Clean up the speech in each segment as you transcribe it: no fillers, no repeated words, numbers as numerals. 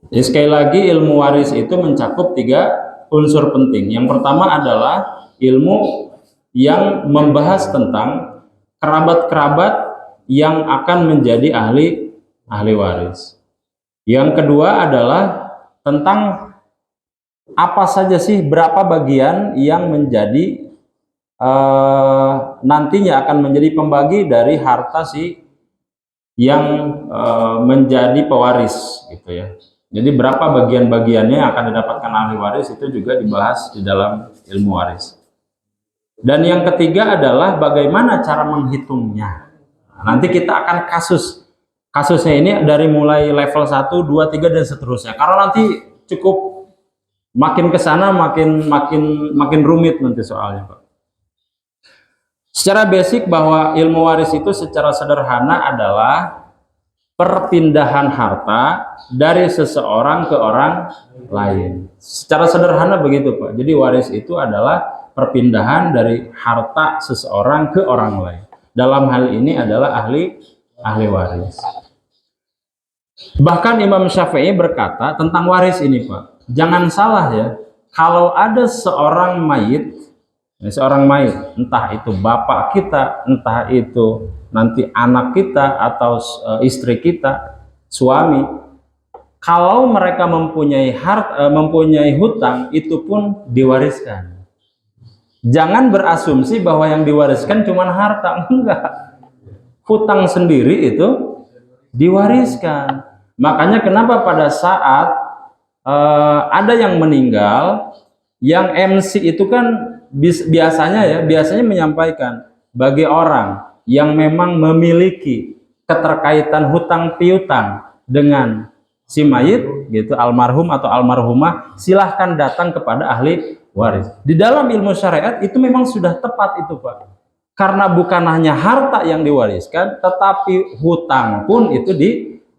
Jadi sekali lagi ilmu waris itu mencakup 3 unsur penting. Yang pertama adalah ilmu yang membahas tentang kerabat-kerabat yang akan menjadi ahli waris. Yang kedua adalah tentang apa saja sih, berapa bagian yang menjadi nantinya akan menjadi pembagi dari harta si yang menjadi pewaris gitu ya. Jadi berapa bagian-bagiannya yang akan didapatkan ahli waris itu juga dibahas di dalam ilmu waris. Dan yang ketiga adalah bagaimana cara menghitungnya. Nanti kita akan kasusnya ini dari mulai level 1, 2, 3 dan seterusnya. Karena nanti cukup makin ke sana makin rumit nanti soalnya, Pak. Secara basic bahwa ilmu waris itu secara sederhana adalah perpindahan harta dari seseorang ke orang lain. Secara sederhana begitu, Pak. Jadi waris itu adalah perpindahan dari harta seseorang ke orang lain. Dalam hal ini adalah ahli waris. Bahkan Imam Syafi'i berkata tentang waris ini, Pak. Jangan salah ya. Kalau ada seorang mayit, entah itu bapak kita, entah itu nanti anak kita atau istri kita, suami, kalau mereka mempunyai hutang, itu pun diwariskan. Jangan berasumsi bahwa yang diwariskan cuma harta, enggak. Hutang sendiri itu diwariskan. Makanya kenapa pada saat ada yang meninggal, yang MC itu kan biasanya menyampaikan bagi orang yang memang memiliki keterkaitan hutang piutang dengan si mayit gitu, almarhum atau almarhumah, silahkan datang kepada ahli waris. Di dalam ilmu syariat itu memang sudah tepat itu, Pak. Karena bukan hanya harta yang diwariskan, tetapi hutang pun itu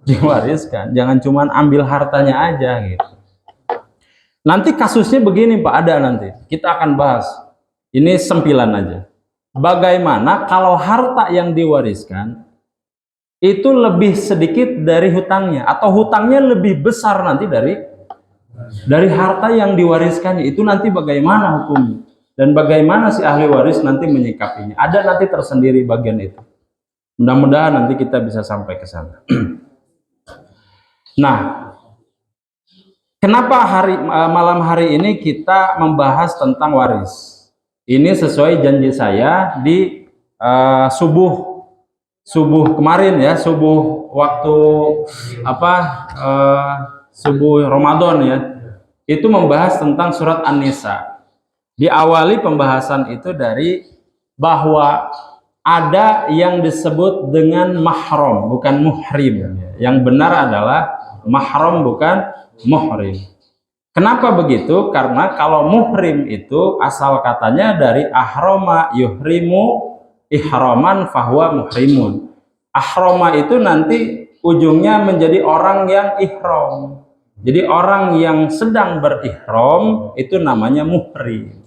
diwariskan. Jangan cuma ambil hartanya aja gitu. Nanti kasusnya begini, Pak, ada nanti. Kita akan bahas. Ini sempilan aja. Bagaimana kalau harta yang diwariskan itu lebih sedikit dari hutangnya, atau hutangnya lebih besar nanti dari harta yang diwariskan, itu nanti bagaimana hukumnya dan bagaimana si ahli waris nanti menyikapinya. Ada nanti tersendiri bagian itu. Mudah-mudahan nanti kita bisa sampai ke sana. Nah, kenapa malam hari ini kita membahas tentang waris? Ini sesuai janji saya di subuh kemarin ya, subuh waktu subuh Ramadan ya. Itu membahas tentang surat An-Nisa. Diawali pembahasan itu dari bahwa ada yang disebut dengan mahram, bukan muhrim. Yang benar adalah mahram, bukan muhrim. Kenapa begitu? Karena kalau muhrim itu asal katanya dari ahrama yuhrimu ihraman fahuwa muhrimun. Ahrama itu nanti ujungnya menjadi orang yang ihram. Jadi orang yang sedang berihram itu namanya muhrim.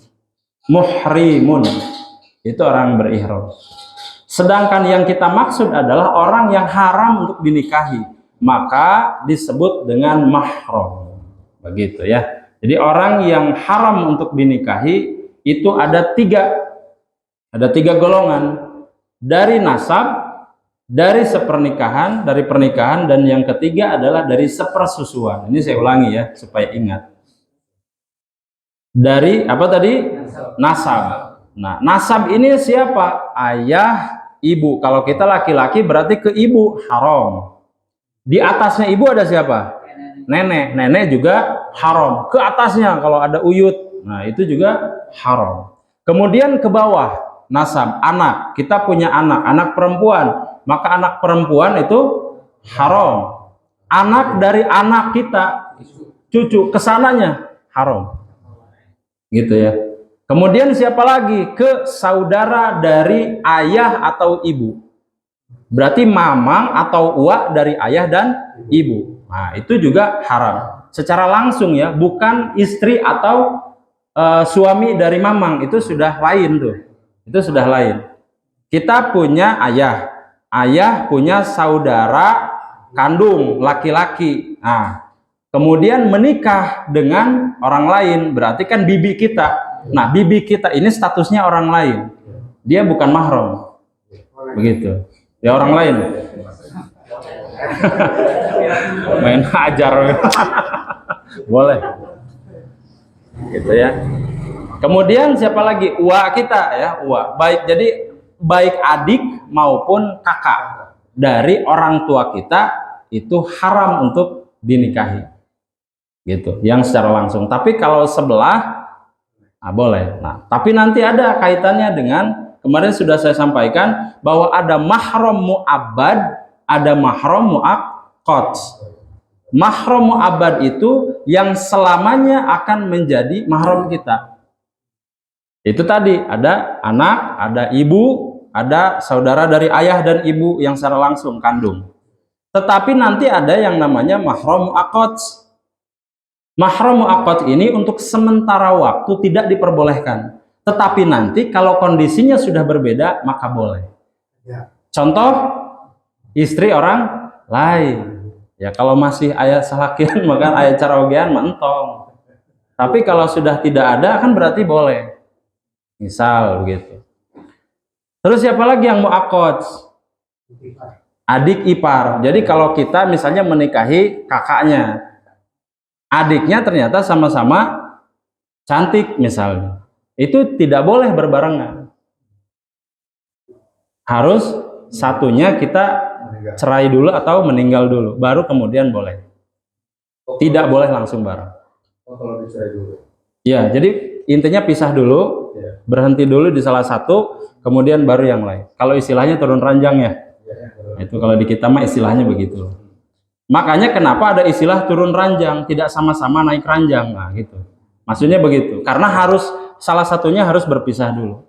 Muhrimun itu orang berihram. Sedangkan yang kita maksud adalah orang yang haram untuk dinikahi, maka disebut dengan mahram. Begitu ya. Jadi orang yang haram untuk dinikahi itu ada tiga golongan, dari nasab, dari pernikahan, dan yang ketiga adalah dari sepersusuan. Ini saya ulangi ya supaya ingat. Dari apa tadi? Nasab. Nah, nasab ini siapa? Ayah, ibu. Kalau kita laki-laki berarti ke ibu haram. Di atasnya ibu ada siapa? Nenek juga haram. Ke atasnya kalau ada uyut, nah itu juga haram. Kemudian ke bawah nasab, anak. Kita punya anak perempuan, maka anak perempuan itu haram. Anak dari anak kita, cucu, kesananya haram. Gitu ya. Kemudian siapa lagi? Ke saudara dari ayah atau ibu. Berarti mamang atau uak dari ayah dan ibu. Nah, itu juga haram. Secara langsung ya, bukan istri atau suami dari mamang, itu sudah lain tuh. Itu sudah lain. Kita punya ayah punya saudara kandung laki-laki. Nah, kemudian menikah dengan orang lain, berarti kan bibi kita. Nah, bibi kita ini statusnya orang lain, dia bukan mahram, begitu. Ya orang lain. Main ajar, boleh, gitu ya. Kemudian siapa lagi? Uwa kita ya, uwa. Baik, jadi baik adik maupun kakak dari orang tua kita itu haram untuk dinikahi, gitu. Yang secara langsung. Tapi kalau sebelah, boleh. Nah, tapi nanti ada kaitannya dengan kemarin sudah saya sampaikan bahwa ada mahram mu'abbad, ada mahram mu'aqqad. Mahram mu'abbad itu yang selamanya akan menjadi mahram kita. Itu tadi ada anak, ada ibu, ada saudara dari ayah dan ibu yang secara langsung kandung. Tetapi nanti ada yang namanya mahram mu'aqqad. Mahram mu'aqqad ini untuk sementara waktu tidak diperbolehkan. Tetapi nanti kalau kondisinya sudah berbeda maka boleh. Contoh istri orang lain. Ya kalau masih ayah salakian maka ayah carogean mentong. Tapi kalau sudah tidak ada kan berarti boleh. Misal begitu. Terus siapa lagi yang mu'aqqad? Adik ipar. Jadi kalau kita misalnya menikahi kakaknya, adiknya ternyata sama-sama cantik misalnya, itu tidak boleh berbarengan. Harus satunya kita cerai dulu atau meninggal dulu, baru kemudian boleh. Tidak boleh langsung bareng. Kalau dicerai dulu. Ya, jadi intinya pisah dulu, berhenti dulu di salah satu, kemudian baru yang lain. Kalau istilahnya turun ranjang ya. Itu kalau di kita mah istilahnya begitu. Makanya kenapa ada istilah turun ranjang, tidak sama-sama naik ranjang. Nah, gitu. Maksudnya begitu. Karena harus salah satunya harus berpisah dulu.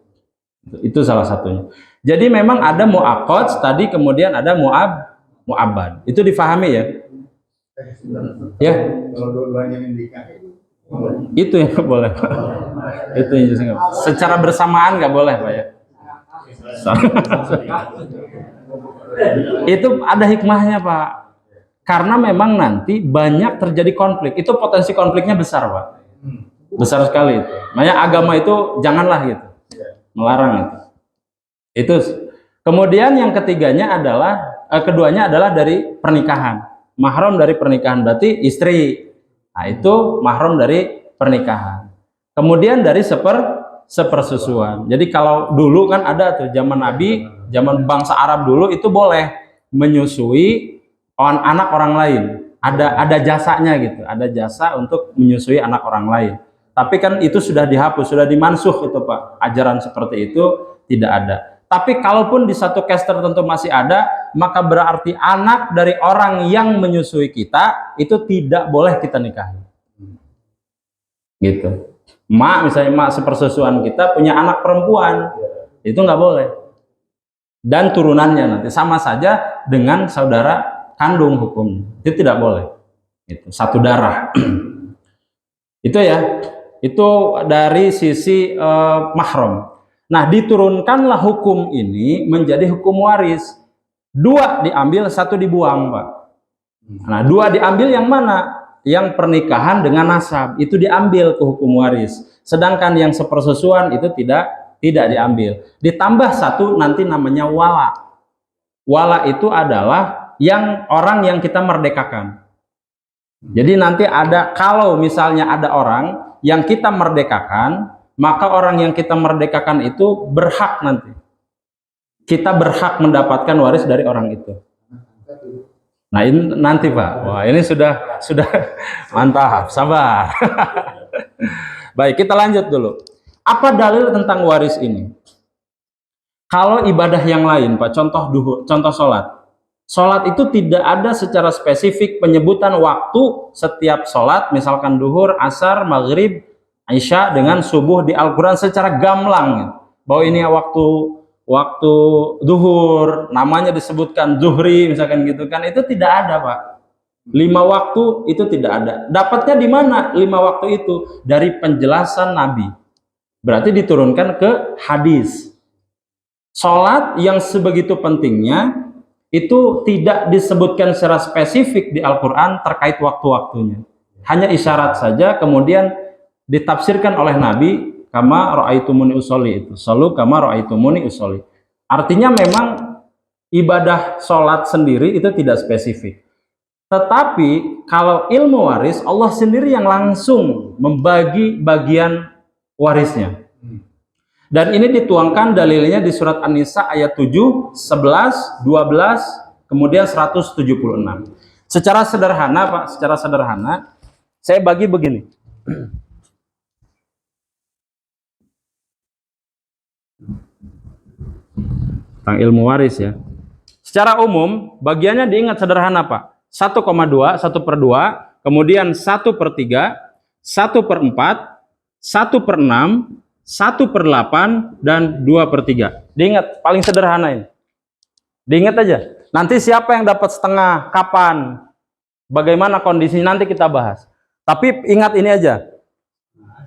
Itu salah satunya. Jadi memang ada mu'aqqad tadi, kemudian ada mu'abbad. Itu difahami ya? Ya. Kalau dua-duanya menikah Itu yang nggak boleh, Pak. Itu yang nggak. Secara bersamaan nggak boleh, Pak ya. Itu ada hikmahnya, Pak. Karena memang nanti banyak terjadi konflik. Itu potensi konfliknya besar, Pak. Besar sekali itu. Makanya agama itu janganlah gitu, melarang itu. Itu. Kemudian yang ketiganya adalah, keduanya adalah dari pernikahan. Mahram dari pernikahan berarti istri. Nah, itu mahram dari pernikahan. Kemudian dari sepersusuan. Jadi kalau dulu kan ada tuh zaman Nabi, zaman bangsa Arab dulu itu boleh menyusui anak orang lain. Ada jasanya gitu, ada jasa untuk menyusui anak orang lain. Tapi kan itu sudah dihapus, sudah dimansuh itu Pak. Ajaran seperti itu tidak ada. Tapi kalaupun di satu case tertentu masih ada, maka berarti anak dari orang yang menyusui kita itu tidak boleh kita nikahi. Gitu. Misalnya mak sepersusuan kita punya anak perempuan, itu nggak boleh. Dan turunannya nanti sama saja dengan saudara kandung hukumnya. Itu tidak boleh. Itu satu darah. Itu ya. Itu dari sisi mahram. Nah, diturunkanlah hukum ini menjadi hukum waris. Dua diambil, satu dibuang, Pak. Nah, dua diambil yang mana? Yang pernikahan dengan nasab, itu diambil ke hukum waris. Sedangkan yang sepersusuan itu tidak diambil. Ditambah satu nanti namanya wala. Wala itu adalah orang yang kita merdekakan. Jadi nanti ada, kalau misalnya ada orang yang kita merdekakan, maka orang yang kita merdekakan itu berhak nanti. Kita berhak mendapatkan waris dari orang itu. Nah ini nanti Pak. Wah ini sudah mantap. Sabar. Baik, kita lanjut dulu. Apa dalil tentang waris ini? Kalau ibadah yang lain Pak, contoh sholat. Sholat itu tidak ada secara spesifik penyebutan waktu setiap sholat, misalkan duhur, asar, maghrib, Isya dengan subuh di Al-Quran secara gamblang, bahwa ini waktu duhur, namanya disebutkan zuhri misalkan gitu kan, itu tidak ada Pak. 5 waktu itu tidak ada. Dapatnya di mana 5 waktu itu? Dari penjelasan Nabi. Berarti diturunkan ke hadis. Sholat yang sebegitu pentingnya itu tidak disebutkan secara spesifik di Al-Quran terkait waktu-waktunya. Hanya isyarat saja, kemudian ditafsirkan oleh Nabi kama ra'aitumuni usolli, itu solu kama ra'aitumuni usolli. Artinya memang ibadah sholat sendiri itu tidak spesifik. Tetapi kalau ilmu waris, Allah sendiri yang langsung membagi bagian warisnya. Dan ini dituangkan dalilnya di surat An-Nisa ayat 7, 11, 12, kemudian 176. Secara sederhana Pak, secara sederhana saya bagi begini. Tentang ilmu waris ya. Secara umum, bagiannya diingat sederhana Pak. 1,2, 1/2, kemudian 1/3, 1/4, 1/6, 1/8, dan 2/3. Diingat, paling sederhana ini. Diingat aja. Nanti siapa yang dapat setengah, kapan, bagaimana kondisinya, nanti kita bahas. Tapi ingat ini aja.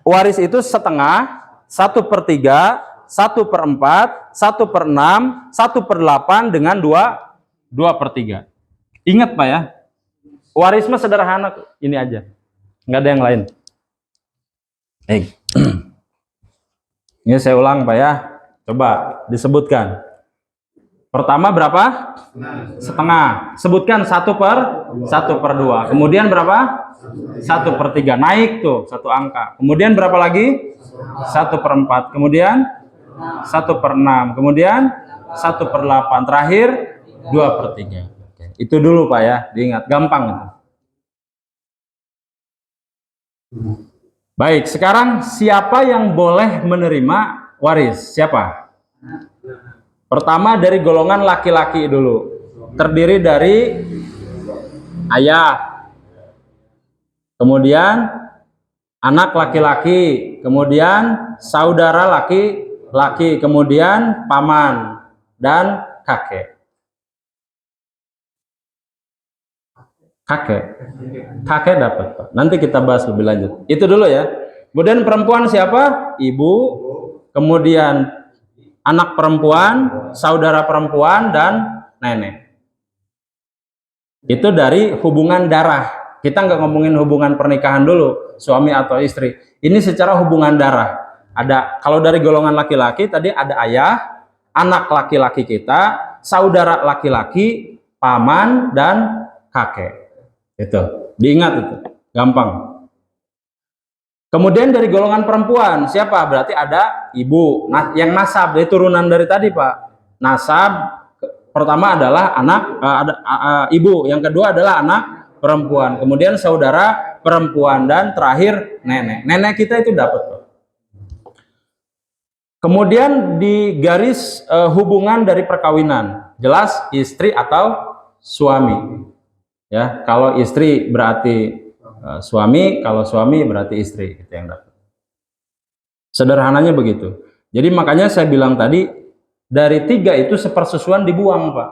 Waris itu setengah, 1/3, 1/4, 1/6, 1/8 dengan 2/3. Ingat Pak ya, waris mah sederhana, ini aja, nggak ada yang lain. Ini saya ulang Pak ya, coba disebutkan. Pertama berapa? Setengah. Sebutkan 1/2. Kemudian berapa? 1/3. Naik tuh satu angka. Kemudian berapa lagi? 1/4. Kemudian 1/6. Kemudian 1/8. Terakhir 2/3. Itu dulu Pak ya, diingat, gampang itu. Baik, sekarang siapa yang boleh menerima waris? Siapa? Pertama dari golongan laki-laki dulu. Terdiri dari ayah, kemudian anak laki-laki, kemudian saudara laki-laki, kemudian paman dan kakek. Kakek dapat Pak. Nanti kita bahas lebih lanjut. Itu dulu ya. Kemudian perempuan siapa? Ibu, kemudian anak perempuan, saudara perempuan, dan nenek. Itu dari hubungan darah. Kita nggak ngomongin hubungan pernikahan dulu, suami atau istri. Ini secara hubungan darah. Ada, kalau dari golongan laki-laki tadi ada ayah, anak laki-laki kita, saudara laki-laki, paman, dan kakek. Itu, diingat itu, gampang. Kemudian dari golongan perempuan, siapa? Berarti ada ibu, yang nasab, dari turunan dari tadi Pak. Nasab, pertama adalah anak, ibu, yang kedua adalah anak perempuan, kemudian saudara perempuan, dan terakhir nenek. Nenek kita itu dapat Pak. Kemudian di garis hubungan dari perkawinan, jelas istri atau suami. Ya, kalau istri berarti suami, kalau suami berarti istri, itu yang dapat. Sederhananya begitu. Jadi makanya saya bilang tadi, dari 3 itu sepersusuan dibuang Pak.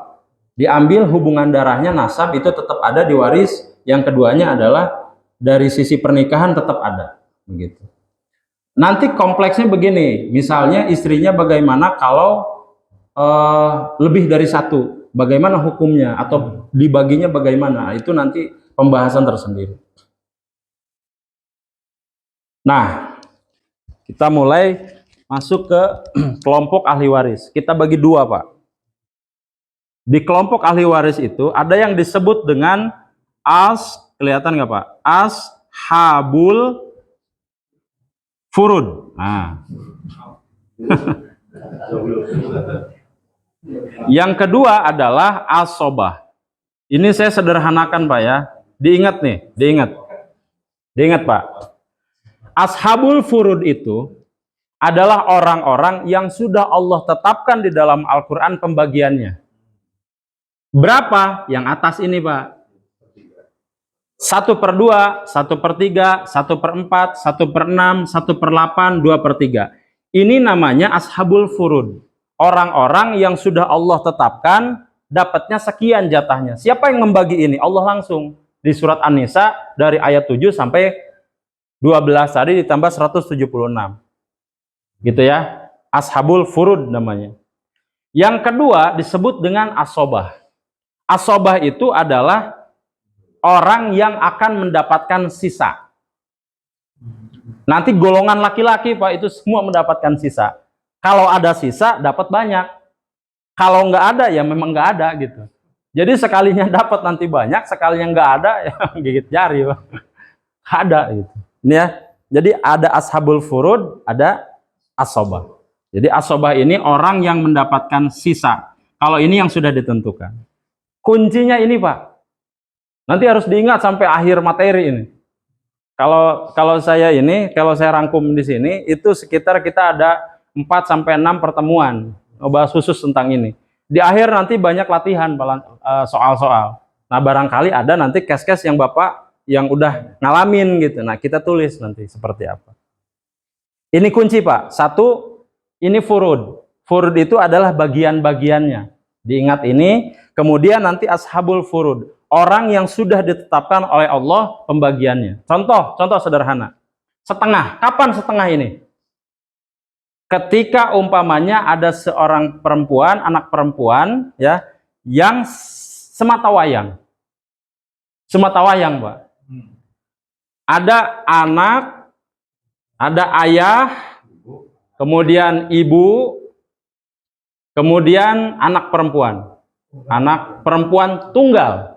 Diambil hubungan darahnya, nasab itu tetap ada di waris. Yang keduanya adalah dari sisi pernikahan tetap ada, begitu. Nanti kompleksnya begini, misalnya istrinya bagaimana kalau lebih dari 1. Bagaimana hukumnya atau dibaginya bagaimana, itu nanti pembahasan tersendiri. Nah, kita mulai masuk ke kelompok ahli waris. Kita bagi 2 Pak. Di kelompok ahli waris itu ada yang disebut dengan kelihatan nggak Pak? Ashabul furud. Nah. Yang kedua adalah asobah. Ini saya sederhanakan Pak ya. Diingat nih, diingat Pak. Ashabul furud itu adalah orang-orang yang sudah Allah tetapkan di dalam Al-Quran pembagiannya. Berapa? Yang atas ini Pak. 1/2, 1/3, 1/4, 1/6, 1/8, 2/3. Ini namanya ashabul furud. Orang-orang yang sudah Allah tetapkan dapatnya sekian jatahnya. Siapa yang membagi ini? Allah langsung. Di surat An-Nisa dari ayat 7 sampai 12 tadi ditambah 176. Gitu ya. Ashabul furud namanya. Yang kedua disebut dengan asobah. Asobah itu adalah orang yang akan mendapatkan sisa. Nanti golongan laki-laki Pak itu semua mendapatkan sisa. Kalau ada sisa dapat banyak. Kalau nggak ada ya memang nggak ada gitu. Jadi sekalinya dapat nanti banyak, sekalinya nggak ada ya gigit jari Pak. Ada gitu. Ini ya. Jadi ada ashabul furud, ada asobah. Jadi asobah ini orang yang mendapatkan sisa. Kalau ini yang sudah ditentukan. Kuncinya ini Pak. Nanti harus diingat sampai akhir materi ini. Kalau saya rangkum di sini itu sekitar kita ada 4 sampai 6 pertemuan ngebahas khusus tentang ini. Di akhir nanti banyak latihan soal-soal. Nah, barangkali ada nanti case-case yang Bapak yang udah ngalamin gitu. Nah, kita tulis nanti seperti apa. Ini kunci Pak. 1, ini furud. Furud itu adalah bagian-bagiannya. Diingat ini. Kemudian nanti ashabul furud. Orang yang sudah ditetapkan oleh Allah pembagiannya. Contoh sederhana. Setengah. Kapan setengah ini? Ketika umpamanya ada seorang perempuan, anak perempuan ya, yang sematawayang. Sematawayang, Pak. Ada anak, ada ayah, kemudian ibu, kemudian anak perempuan. Anak perempuan tunggal.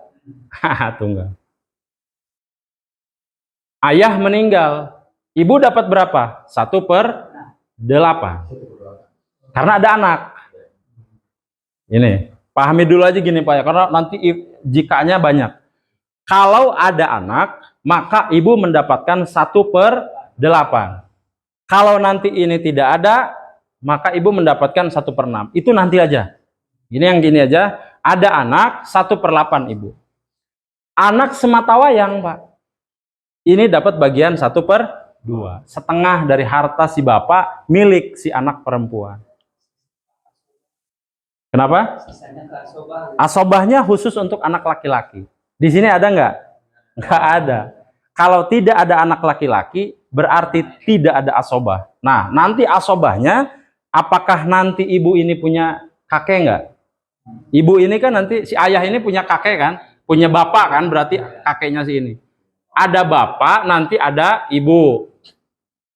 Tunggal. Ayah meninggal. Ibu dapat berapa? 1/8. Karena ada anak. Ini, pahami dulu aja gini Pak ya, karena nanti jikanya banyak. Kalau ada anak, maka ibu mendapatkan 1/8. Kalau nanti ini tidak ada, maka ibu mendapatkan 1/6. Itu nanti aja. Ini yang gini aja, ada anak 1/8 ibu. Anak sematawayang Pak, ini dapat bagian 1/2. Setengah dari harta si bapak milik si anak perempuan. Kenapa? Asobahnya khusus untuk anak laki-laki. Di sini ada nggak? Nggak ada. Kalau tidak ada anak laki-laki, berarti tidak ada asobah. Nah, nanti asobahnya, apakah nanti ibu ini punya kakek nggak? Ibu ini kan nanti, si ayah ini punya kakek kan? Punya bapak kan, berarti kakeknya si ini. Ada bapak, nanti ada ibu.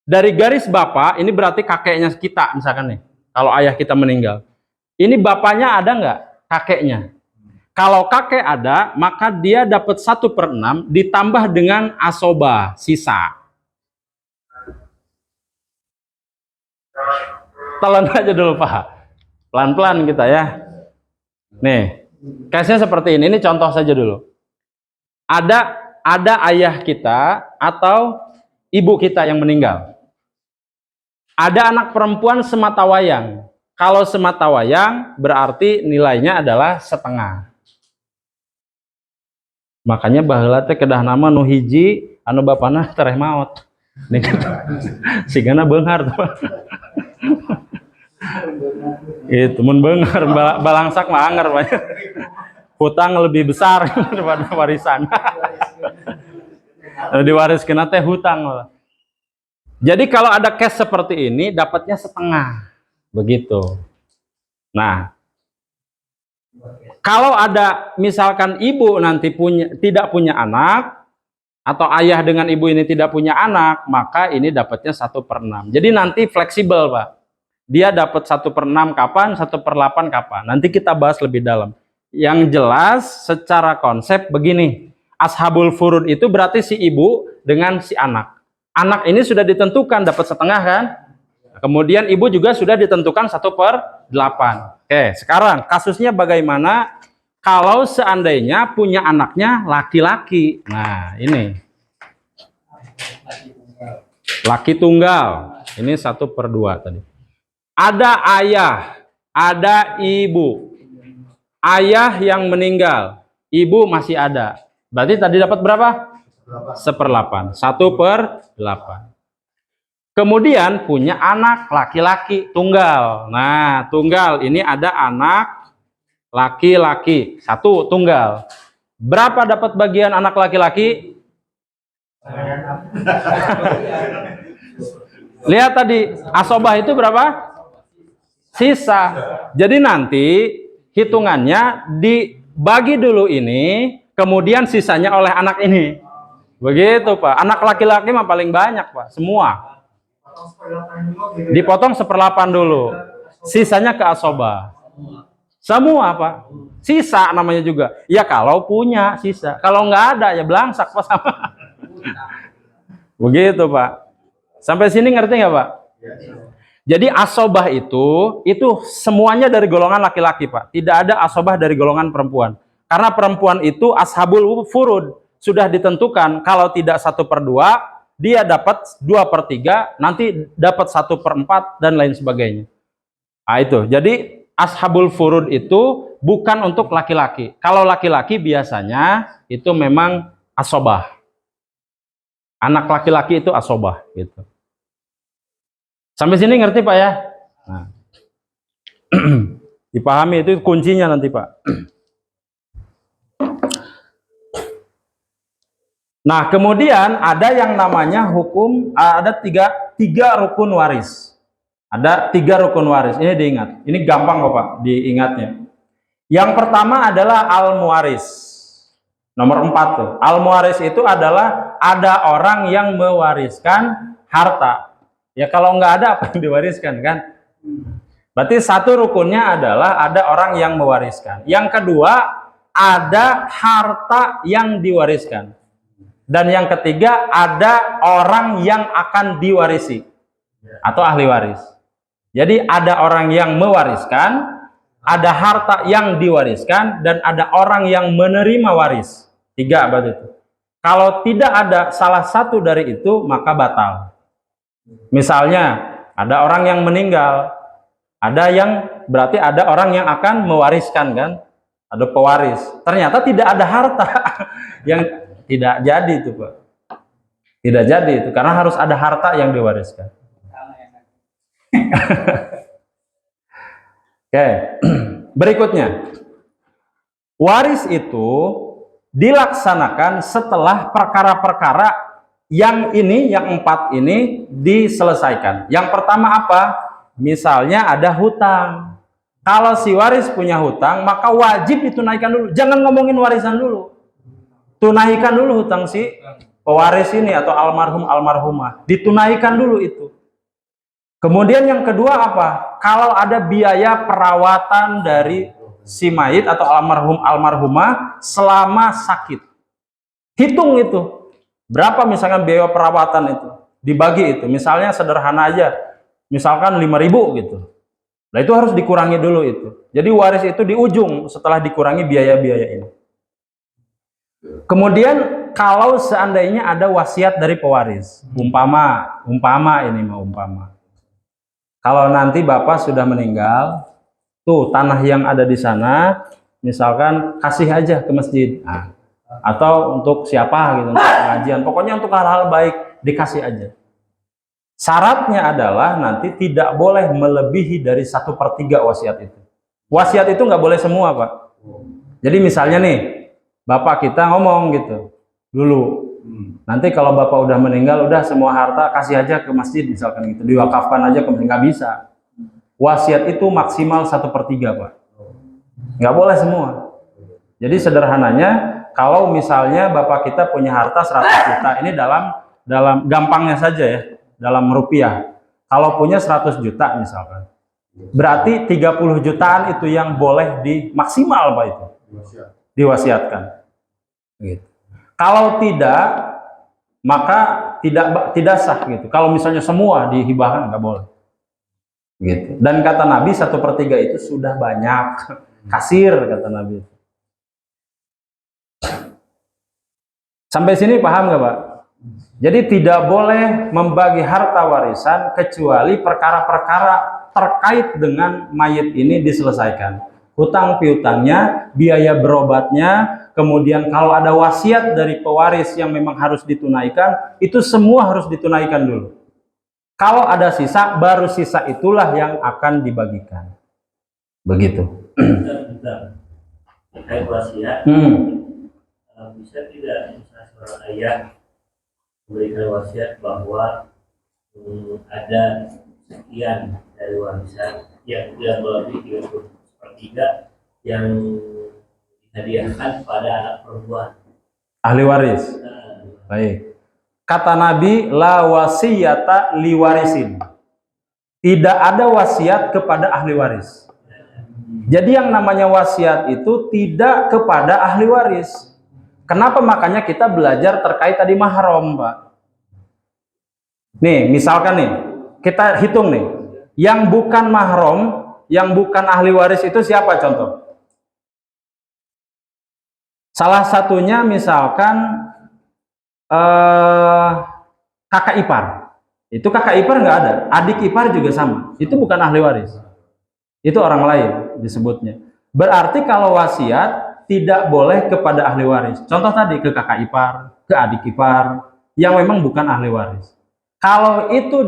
Dari garis bapak, ini berarti kakeknya kita, misalkan nih. Kalau ayah kita meninggal. Ini bapaknya ada nggak? Kakeknya. Kalau kakek ada, maka dia dapat 1/6 ditambah dengan asobah, sisa. Telan aja dulu Pak. Pelan-pelan kita ya. Nih, case-nya seperti ini contoh saja dulu. Ada ayah kita atau ibu kita yang meninggal. Ada anak perempuan sematawayang. Kalau sematawayang berarti nilainya adalah setengah. Makanya baheula teh kedah nama nu hiji anu bapana tereh maot. Sigana beunghar tuh. Itu mun beunghar balangsak mah anger banyak. Hutang lebih besar daripada warisan. Diwariskeun teh hutang. Jadi kalau ada cash seperti ini dapatnya setengah. Begitu. Nah, kalau ada misalkan ibu nanti tidak punya anak atau ayah dengan ibu ini tidak punya anak, maka ini dapatnya 1/6. Jadi nanti fleksibel Pak. Dia dapat 1/6 kapan, 1/8 kapan. Nanti kita bahas lebih dalam. Yang jelas secara konsep begini. Ashabul furud itu berarti si ibu dengan si anak. Anak ini sudah ditentukan dapat setengah kan? Kemudian ibu juga sudah ditentukan 1/8. Oke, sekarang kasusnya bagaimana kalau seandainya punya anaknya laki-laki? Nah, ini. Laki tunggal. Ini 1/2 tadi. Ada ayah, ada ibu. Ayah yang meninggal, ibu masih ada. Berarti tadi dapat berapa? 1/8. 1/8. Kemudian punya anak laki-laki tunggal. Nah, tunggal ini ada anak laki-laki 1 tunggal. Berapa dapat bagian anak laki-laki? Lihat tadi, asobah itu berapa? Sisa. Jadi nanti hitungannya dibagi dulu ini, kemudian sisanya oleh anak ini. Begitu Pak. Anak laki-laki mah paling banyak Pak, semua. Dipotong 1/8 dulu. Sisanya ke asobah. Semua Pak. Sisa namanya juga. Ya kalau punya sisa. Kalau nggak ada ya belangsak Pak sama. Begitu Pak. Sampai sini ngerti nggak Pak? Jadi asobah itu semuanya dari golongan laki-laki Pak. Tidak ada asobah dari golongan perempuan. Karena perempuan itu ashabul furud. Sudah ditentukan kalau tidak 1/2, dia dapat 2/3, nanti dapat 1/4 dan lain sebagainya. Nah itu. Jadi ashabul furud itu bukan untuk laki-laki. Kalau laki-laki biasanya itu memang asobah. Anak laki-laki itu asobah gitu. Sampai sini ngerti Pak ya? Nah. Dipahami itu kuncinya nanti Pak. Nah kemudian ada yang namanya hukum, ada tiga rukun waris. Ada 3 rukun waris. Ini diingat. Ini gampang kok Pak diingatnya. Yang pertama adalah al-muwaris. Nomor 4 tuh. Al-muwaris itu adalah ada orang yang mewariskan harta. Ya kalau nggak ada apa yang diwariskan kan? Berarti satu rukunnya adalah ada orang yang mewariskan. Yang kedua ada harta yang diwariskan. Dan yang ketiga ada orang yang akan diwarisi atau ahli waris. Jadi ada orang yang mewariskan, ada harta yang diwariskan, dan ada orang yang menerima waris. 3 berarti itu. Kalau tidak ada salah satu dari itu maka batal. Misalnya ada orang yang meninggal, berarti ada orang yang akan mewariskan kan, ada pewaris. Ternyata tidak ada harta yang tidak jadi itu Pak. Tidak jadi itu karena harus ada harta yang diwariskan. Oke. Berikutnya. Waris itu dilaksanakan setelah perkara-perkara yang 4 ini diselesaikan. Yang pertama apa? Misalnya ada hutang. Kalau si waris punya hutang, maka wajib ditunaikan dulu. Jangan ngomongin warisan dulu. Tunaikan dulu hutang si pewaris ini atau almarhum almarhumah. Ditunaikan dulu itu. Kemudian yang kedua apa? Kalau ada biaya perawatan dari si mayit atau almarhum almarhumah selama sakit. Hitung itu. Berapa misalkan biaya perawatan itu? Dibagi itu. Misalnya sederhana aja. Misalkan 5.000 gitu. Nah itu harus dikurangi dulu itu. Jadi waris itu di ujung setelah dikurangi biaya-biaya ini. Kemudian kalau seandainya ada wasiat dari pewaris, umpama ini mau umpama. Kalau nanti Bapak sudah meninggal, tuh tanah yang ada di sana, misalkan kasih aja ke masjid, atau untuk siapa gitu, untuk pengajian, pokoknya untuk hal-hal baik dikasih aja. Syaratnya adalah nanti tidak boleh melebihi dari 1/3 wasiat itu. Wasiat itu nggak boleh semua Pak. Jadi misalnya nih, Bapak kita ngomong gitu dulu, nanti kalau Bapak udah meninggal, udah semua harta kasih aja ke masjid misalkan gitu, diwakafkan aja ke masjid, nggak bisa. Wasiat itu maksimal 1/3 Pak, nggak boleh semua. Jadi sederhananya, kalau misalnya Bapak kita punya harta 100 juta, ini dalam gampangnya saja ya, dalam rupiah, kalau punya 100 juta misalkan, berarti 30 jutaan itu yang boleh maksimal Pak itu diwasiatkan. Gitu. Kalau tidak, maka tidak sah gitu. Kalau misalnya semua dihibahkan nggak boleh. Gitu. Dan kata Nabi 1/3 itu sudah banyak, kasir kata Nabi. Sampai sini paham nggak Pak? Jadi tidak boleh membagi harta warisan kecuali perkara-perkara terkait dengan mayit ini diselesaikan. Hutang piutangnya, biaya berobatnya, kemudian kalau ada wasiat dari pewaris yang memang harus ditunaikan, itu semua harus ditunaikan dulu. Kalau ada sisa, baru sisa itulah yang akan dibagikan. Begitu. Bentar. Terkait wasiat, bisa tidak misalnya seorang ayah memberikan wasiat bahwa ada sekian dari warisan yang tidak melebihi 30/3 yang hadiahkan pada anak perempuan. Ahli waris. Baik. Kata Nabi, la wasiyata liwarisin. Tidak ada wasiat kepada ahli waris. Jadi yang namanya wasiat itu tidak kepada ahli waris. Kenapa? Makanya kita belajar terkait tadi mahram, Pak. Nih, misalkan nih, kita hitung nih. Yang bukan mahram, yang bukan ahli waris itu siapa contoh? Salah satunya misalkan kakak ipar. Itu kakak ipar nggak ada, adik ipar juga sama. Itu bukan ahli waris. Itu orang lain disebutnya. Berarti kalau wasiat tidak boleh kepada ahli waris. Contoh tadi ke kakak ipar, ke adik ipar yang memang bukan ahli waris. Kalau itu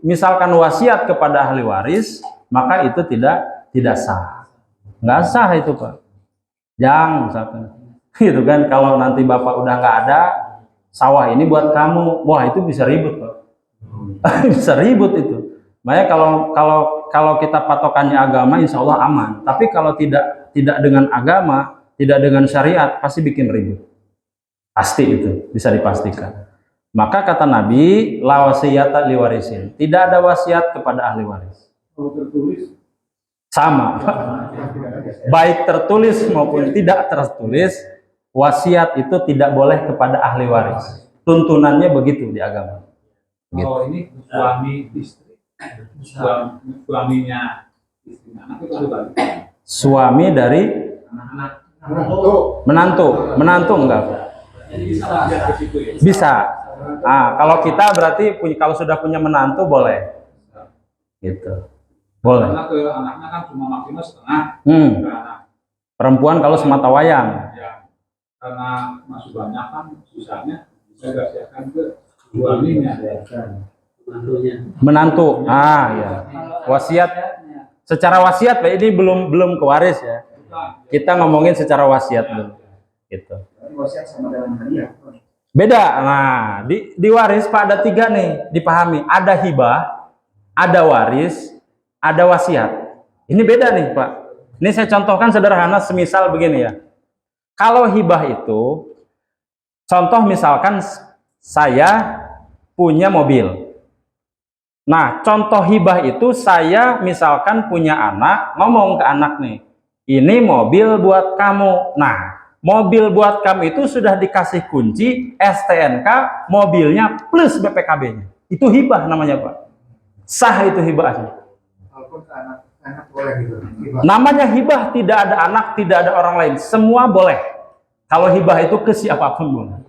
misalkan wasiat kepada ahli waris, maka itu tidak sah. Nggak sah itu, Pak. Jangan misalkan. Gitu kan, kalau nanti bapak udah nggak ada, sawah ini buat kamu, wah itu bisa ribut, Pak. Bisa ribut itu. Makanya kalau kita patokannya agama, insya Allah aman. Tapi kalau tidak dengan agama, tidak dengan syariat, pasti bikin ribut. Pasti itu bisa dipastikan. Maka kata Nabi, la wasiyata liwarisin. Tidak ada wasiat kepada ahli waris. Kalau tertulis Sama, baik tertulis maupun tidak tertulis, wasiat itu tidak boleh kepada ahli waris. Tuntunannya begitu di agama. Gitu. Kalau ini suami istri, suaminya istri anak itu balik. Suami dari Anak-anak. menantu enggak? Jadi bisa belajar ke situ ya. Bisa. Kalau kita berarti kalau sudah punya menantu boleh. Gitu. Boleh. Karena ke anaknya kan cuma maksimal setengah. Ke anak. Perempuan kalau semata wayang. Ya. Karena masih banyak kan sisanya bisa dikasihkan ke suaminya. Menantu. Ya. Wasiat. Secara wasiat, Pak, ini belum ke waris ya. Kita ngomongin secara wasiat dulu. Gitu. wasiat sama dengan hadiah. Beda. Nah, di waris Pak ada 3 nih, dipahami. Ada hibah, ada waris, ada wasiat. Ini beda nih, Pak. Ini saya contohkan sederhana, semisal begini ya. Kalau hibah itu, contoh misalkan saya punya mobil. Nah, contoh hibah itu saya misalkan punya anak, ngomong ke anak nih, ini mobil buat kamu. Nah, mobil buat kamu itu sudah dikasih kunci, STNK, mobilnya plus BPKB-nya. Itu hibah namanya, Pak. Sah itu hibahnya. Walaupun ke anak boleh gitu. Namanya hibah, tidak ada anak, tidak ada orang lain. Semua boleh. Kalau hibah itu ke siapapun boleh.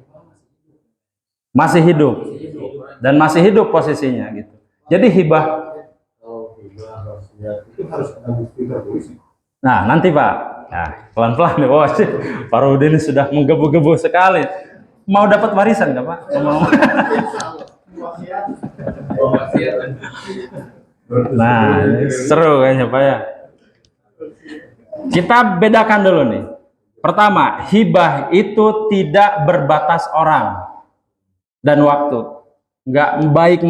Masih hidup. Dan masih hidup posisinya gitu. Jadi hibah. Kalau hibah wasiat itu harus ada bukti tertulis. Nah, nanti Pak. Nah, pelan-pelan nih, bos. Pak Rudin sudah menggebu-gebu sekali. Mau dapat warisan nggak, Pak? Nah, seru kayaknya, Pak ya. Kita bedakan dulu nih. Pertama, hibah itu tidak berbatas orang dan waktu. Nggak baik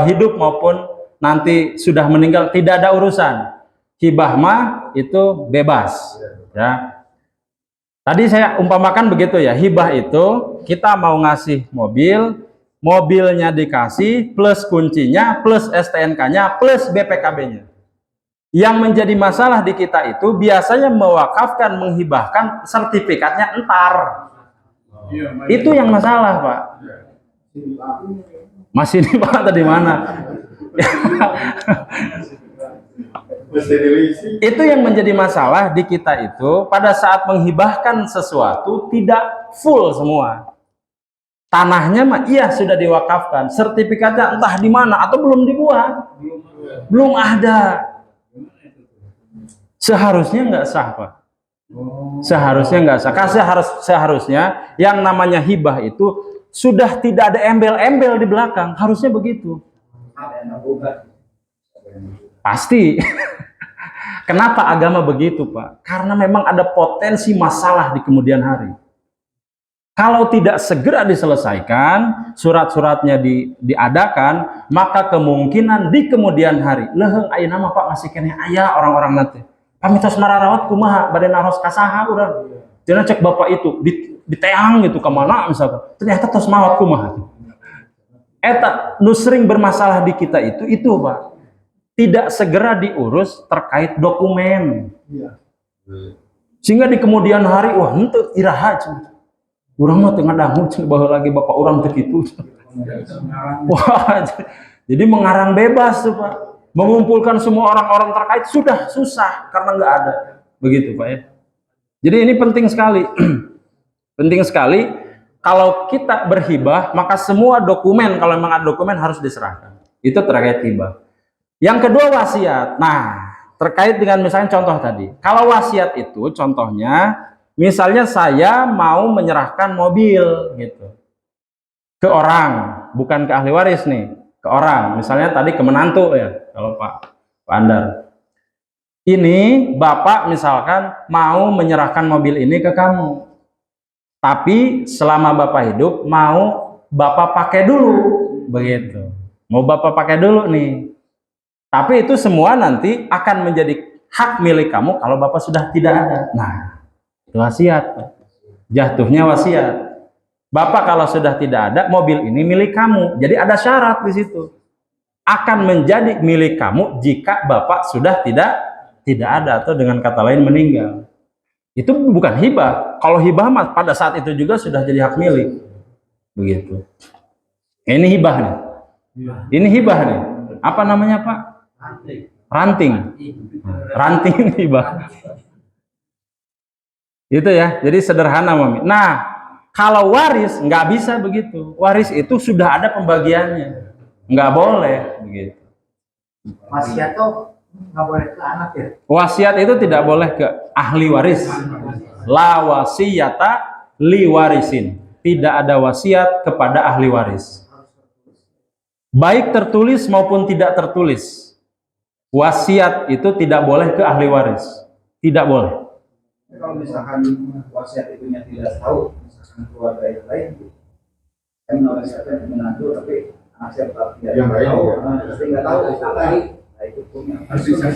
hidup maupun nanti sudah meninggal, tidak ada urusan. Hibah mah itu bebas, ya. Tadi saya umpamakan begitu ya. Hibah itu kita mau ngasih mobil, mobilnya dikasih plus kuncinya, plus STNK-nya, plus BPKB-nya. Yang menjadi masalah di kita itu biasanya mewakafkan, menghibahkan sertifikatnya entar. Itu yang masalah, Pak. Masih di Pak atau di mana? Itu yang menjadi masalah di kita itu, pada saat menghibahkan sesuatu tidak full semua. Tanahnya mah iya sudah diwakafkan, sertifikatnya entah di mana atau belum dibuat. Belum ada. Seharusnya nggak sah, Pak. Seharusnya nggak sah. Karena seharusnya yang namanya hibah itu sudah tidak ada embel-embel di belakang. Harusnya begitu. Pasti. Kenapa agama begitu, Pak? Karena memang ada potensi masalah di kemudian hari. Kalau tidak segera diselesaikan, surat-suratnya diadakan, maka kemungkinan di kemudian hari, leheng ayeuna mah Pak masih kene aya orang-orang nanti. Pamitos mararawat kumaha bade naros kasaha urang. Jangan cek bapak itu diteang gitu kemana misalkan. Ternyata tos mawat kumaha. Eta nu sering bermasalah di kita itu Pak. Tidak segera diurus terkait dokumen. Sehingga di kemudian hari wah henteu iraha cenah. Urang mah teu ngadangu cenah baheula lagi bapak urang teh kitu. Wah, jadi mengarang bebas tuh Pak. Mengumpulkan semua orang-orang terkait sudah susah karena nggak ada. Begitu Pak ya. Jadi ini penting sekali. Penting sekali kalau kita berhibah maka semua dokumen kalau memang ada dokumen harus diserahkan. Itu terkait hibah. Yang kedua wasiat. Nah, terkait dengan misalnya contoh tadi. Kalau wasiat itu contohnya misalnya saya mau menyerahkan mobil gitu ke orang, bukan ke ahli waris nih, ke orang. Misalnya tadi ke menantu ya, kalau Pak Andar. Ini Bapak misalkan mau menyerahkan mobil ini ke kamu. Tapi selama Bapak hidup mau Bapak pakai dulu, begitu. Mau Bapak pakai dulu nih. Tapi itu semua nanti akan menjadi hak milik kamu kalau Bapak sudah tidak ada. Nah, itu wasiat. Jatuhnya wasiat. Bapak kalau sudah tidak ada, mobil ini milik kamu. Jadi ada syarat di situ. Akan menjadi milik kamu jika Bapak sudah tidak ada atau dengan kata lain meninggal. Itu bukan hibah. Kalau hibah mah pada saat itu juga sudah jadi hak milik. Begitu. Ini hibah nih. Ini hibah nih. Apa namanya Pak? Ranting. Ranting hibah. Itu ya. Jadi sederhana Mami. Nah, kalau waris nggak bisa begitu. Waris itu sudah ada pembagiannya. Nggak boleh begitu. Wasiat tuh nggak boleh ke anak ya? Wasiat itu tidak boleh ke ahli waris. La wasiyata li warisin. Tidak ada wasiat kepada ahli waris. Baik tertulis maupun tidak tertulis. Wasiat itu tidak boleh ke ahli waris. Tidak boleh. Kalau misalkan wasiat itunya tidak tahu, misalkan keluarga yang lain, kan wasiatnya menantu tapi anak saya tetap tidak tahu, tapi nggak tahu.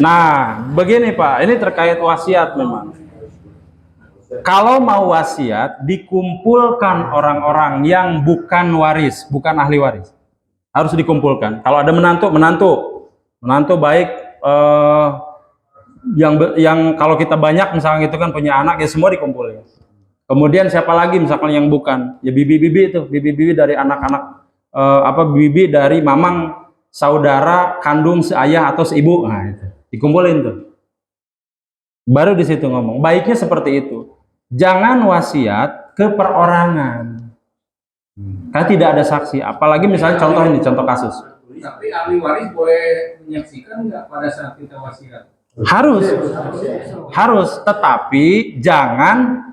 Nah, begini Pak, ini terkait wasiat memang. Kalau mau wasiat, dikumpulkan orang-orang yang bukan waris, bukan ahli waris. Harus dikumpulkan. Kalau ada menantu baik yang kalau kita banyak misalnya gitu kan punya anak ya semua dikumpulin. Kemudian siapa lagi misalkan yang bukan, ya bibi-bibi itu, bibi-bibi dari anak-anak bibi dari mamang saudara kandung seayah atau seibu, nah itu dikumpulin tuh. Baru di situ ngomong. Baiknya seperti itu. Jangan wasiat ke perorangan. Karena tidak ada saksi. Apalagi misalnya contoh ini, contoh kasus. Tapi ahli waris boleh menyaksikan nggak pada saat kita wasiat? Harus. Tetapi jangan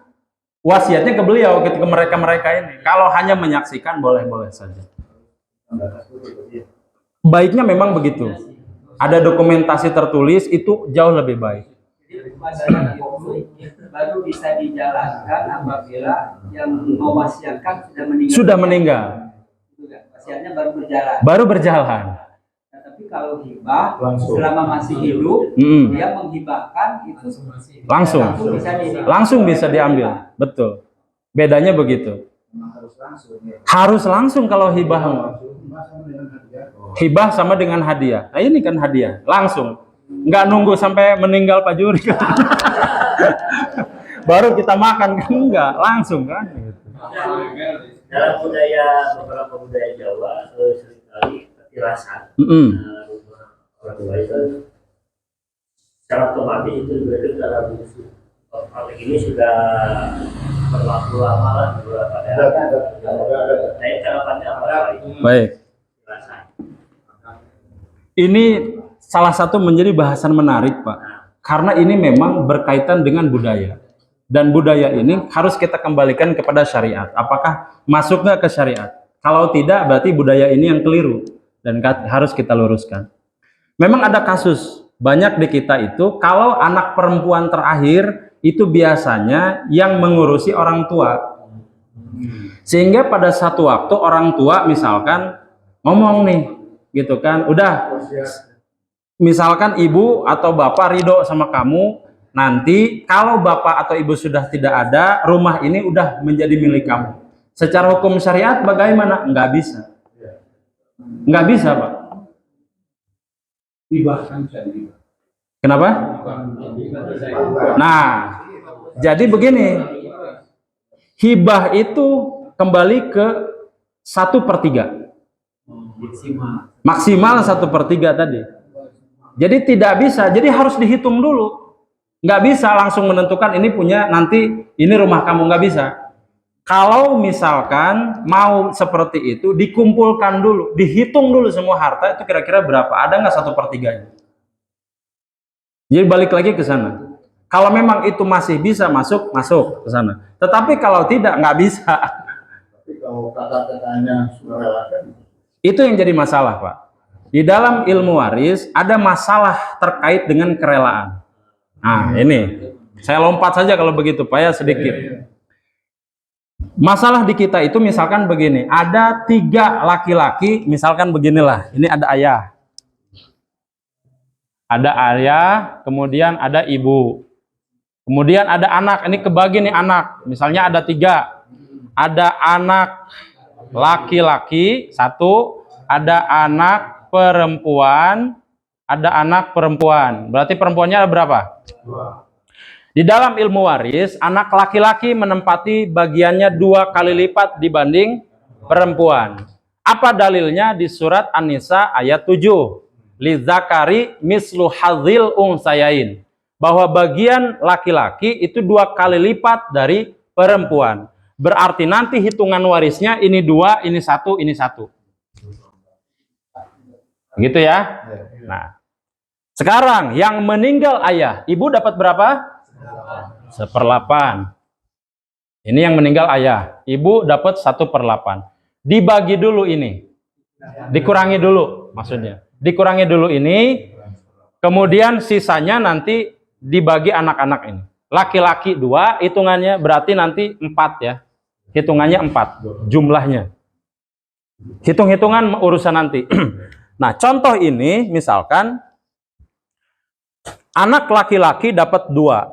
wasiatnya ke beliau, ke mereka ini. Kalau hanya menyaksikan boleh-boleh saja. Baiknya memang begitu. Ada dokumentasi tertulis itu jauh lebih baik. Masalah itu baru bisa dijalankan apabila yang mewasiatkan sudah meninggal. Wasiatnya baru berjalan. Nah, tapi kalau hibah selama masih hidup, dia menghibahkan itu langsung bisa diambil. Betul. Bedanya begitu. Harus langsung kalau hibah. Hibah sama dengan hadiah. Nah ini kan hadiah, langsung. Nggak nunggu sampai meninggal Pak Juri kan. Baru kita makan kan, enggak, langsung kan. Dalam beberapa budaya Jawa seringkali petirasan orang tua itu secara otomatis itu juga dalam hal ini sudah berlaku lama lah beberapa daerah. Nah ini harapannya apa? Baik. Ini salah satu menjadi bahasan menarik Pak, karena ini memang berkaitan dengan budaya, dan budaya ini harus kita kembalikan kepada syariat. Apakah masuk nggak ke syariat? Kalau tidak, berarti budaya ini yang keliru dan harus kita luruskan. Memang ada kasus banyak di kita itu, kalau anak perempuan terakhir itu biasanya yang mengurusi orang tua, sehingga pada satu waktu orang tua misalkan ngomong nih gitu kan, udah misalkan ibu atau bapak ridho sama kamu, nanti kalau bapak atau ibu sudah tidak ada, rumah ini udah menjadi milik kamu. Secara hukum syariat bagaimana? Nggak bisa. Nggak bisa, Pak. Hibah kan bisa dihibah. Kenapa? Nah, jadi begini, hibah itu kembali ke 1/3. Maksimal 1/3 tadi. Jadi tidak bisa, jadi harus dihitung dulu. Nggak bisa langsung menentukan ini punya, nanti ini rumah kamu, nggak bisa. Kalau misalkan mau seperti itu, dikumpulkan dulu, dihitung dulu semua harta itu kira-kira berapa, ada nggak 1/3-nya? Jadi balik lagi ke sana. Kalau memang itu masih bisa masuk ke sana. Tetapi kalau tidak, nggak bisa. Tapi kalau kakak-kakaknya merelakan, Itu yang jadi masalah, Pak. Di dalam ilmu waris ada masalah terkait dengan kerelaan. Nah, ini saya lompat saja kalau begitu, Pak, ya sedikit. Masalah di kita itu misalkan begini, ada 3 laki-laki, misalkan beginilah, ini ada ayah. Ada ayah, kemudian ada ibu. Kemudian ada anak, ini kebagi nih anak. Misalnya ada 3. Ada anak laki-laki 1, ada anak perempuan, ada anak perempuan. Berarti perempuannya ada berapa? 2. Di dalam ilmu waris, anak laki-laki menempati bagiannya 2 kali lipat dibanding perempuan. Apa dalilnya? Di surat An-Nisa ayat 7. Lidzakari mislu hadzil unsayain. Bahwa bagian laki-laki itu 2 kali lipat dari perempuan. Berarti nanti hitungan warisnya ini 2, ini 1, ini 1. Gitu ya. Nah, sekarang yang meninggal ayah, ibu dapat berapa? 1/8. Ini yang meninggal ayah, ibu dapat 1/8. Dibagi dulu ini, dikurangi dulu, maksudnya dikurangi dulu ini, kemudian sisanya nanti dibagi anak-anak ini. Laki-laki 2, hitungannya berarti nanti 4 ya, hitungannya 4 jumlahnya. Hitung-hitungan urusan nanti. Nah, contoh ini misalkan anak laki-laki dapat 2,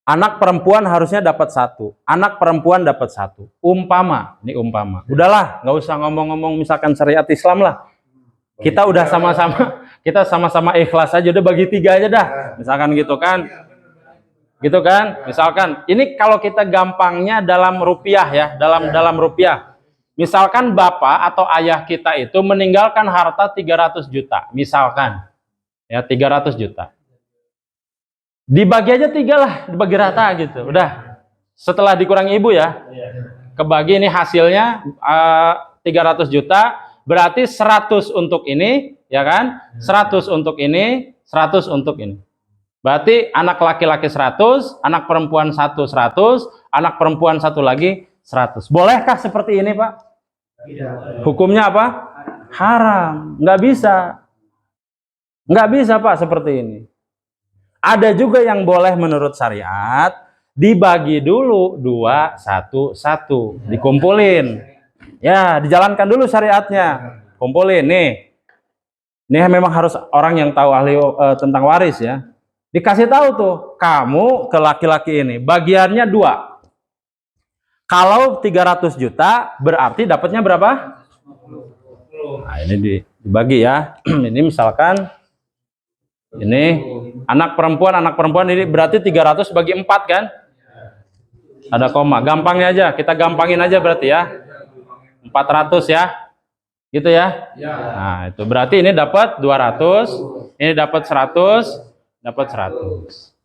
anak perempuan harusnya dapat 1, anak perempuan dapat 1. Umpama, ini umpama. Udahlah, nggak usah ngomong-ngomong misalkan syariat Islam lah. Kita udah sama-sama ikhlas aja, udah bagi 3 aja dah. Misalkan gitu kan. Gitu kan? Misalkan ini kalau kita gampangnya dalam rupiah ya, dalam rupiah. Misalkan bapak atau ayah kita itu meninggalkan harta 300 juta, misalkan. Ya, 300 juta. Dibagi aja 3 lah, dibagi rata gitu. Udah. Setelah dikurangi ibu ya. Kebagi ini hasilnya 300 juta, berarti 100 untuk ini, ya kan? 100 untuk ini, 100 untuk ini. Berarti anak laki-laki 100, anak perempuan 100, anak perempuan 1 lagi 100. Bolehkah seperti ini, Pak? Hukumnya apa? Haram. Nggak bisa. Nggak bisa, Pak, seperti ini. Ada juga yang boleh menurut syariat, dibagi dulu 2, 1, 1. Dikumpulin. Ya, dijalankan dulu syariatnya. Kumpulin, nih. Ini memang harus orang yang tahu ahli tentang waris ya. Dikasih tahu tuh, kamu ke laki-laki ini, bagiannya 2. Kalau 300 juta, berarti dapatnya berapa? Nah, ini dibagi ya. Ini misalkan, ini anak perempuan ini berarti 300 bagi 4 kan? Ada koma, gampangnya aja, kita gampangin aja berarti ya. 400 ya. Gitu ya? Nah, itu berarti ini dapat 200, ini dapat 100, dapat 100.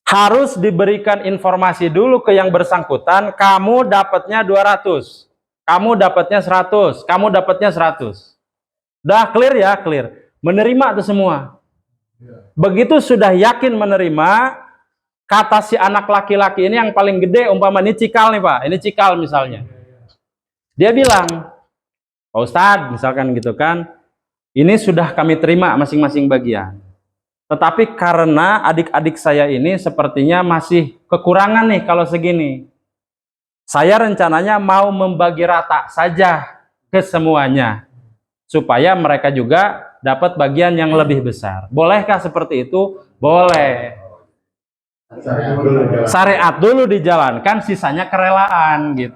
Harus diberikan informasi dulu ke yang bersangkutan, kamu dapatnya 200, kamu dapatnya 100, kamu dapatnya 100. Udah clear ya? Clear. Menerima itu semua. Begitu sudah yakin menerima, kata si anak laki-laki ini yang paling gede, umpama ini cikal nih Pak, ini cikal misalnya. Dia bilang, Pak Ustadz, misalkan gitu kan, ini sudah kami terima masing-masing bagian. Tetapi karena adik-adik saya ini sepertinya masih kekurangan nih kalau segini. Saya rencananya mau membagi rata saja ke semuanya. Supaya mereka juga dapat bagian yang lebih besar. Bolehkah seperti itu? Boleh. Syariat dulu dijalankan, sisanya kerelaan gitu.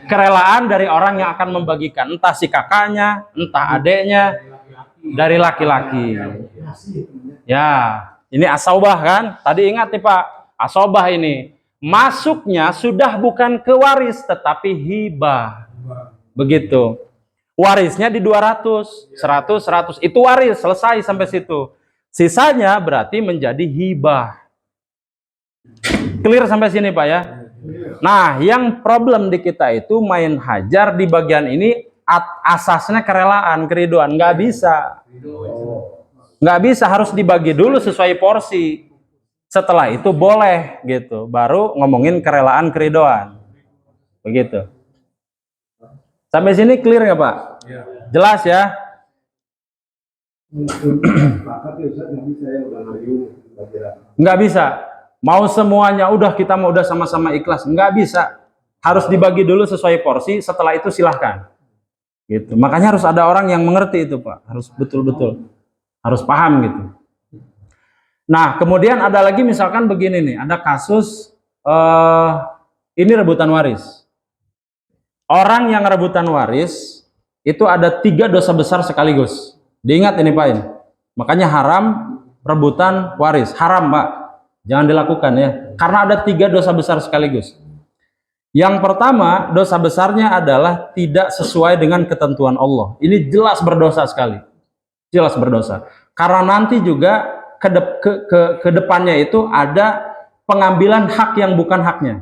Kerelaan dari orang yang akan membagikan, entah si kakaknya, entah adeknya, dari laki-laki. Ya, ini asobah kan? Tadi ingat nih Pak, asobah ini masuknya sudah bukan ke waris tetapi hibah. Begitu. Warisnya di 200, 100, 100. Itu waris, selesai sampai situ. Sisanya berarti menjadi hibah. Clear sampai sini Pak ya? Nah, yang problem di kita itu main hajar di bagian ini asasnya kerelaan, keriduan. Nggak bisa. Nggak bisa, harus dibagi dulu sesuai porsi. Setelah itu boleh gitu. Baru ngomongin kerelaan, keriduan. Begitu. Sampai sini clear nggak Pak? Jelas ya? Nggak bisa. Mau semuanya udah kita mau udah sama-sama ikhlas, nggak bisa. Harus dibagi dulu sesuai porsi. Setelah itu silahkan. Gitu. Makanya harus ada orang yang mengerti itu Pak. Harus betul-betul, harus paham gitu. Nah kemudian ada lagi misalkan begini nih, ada kasus ini rebutan waris. Orang yang rebutan waris itu ada 3 dosa besar sekaligus. Diingat ini Pak ini. Makanya haram rebutan waris. Haram Pak. Jangan dilakukan ya. Karena ada 3 dosa besar sekaligus. Yang pertama, dosa besarnya adalah tidak sesuai dengan ketentuan Allah. Ini jelas berdosa sekali. Jelas berdosa. Karena nanti juga ke depannya itu ada pengambilan hak yang bukan haknya.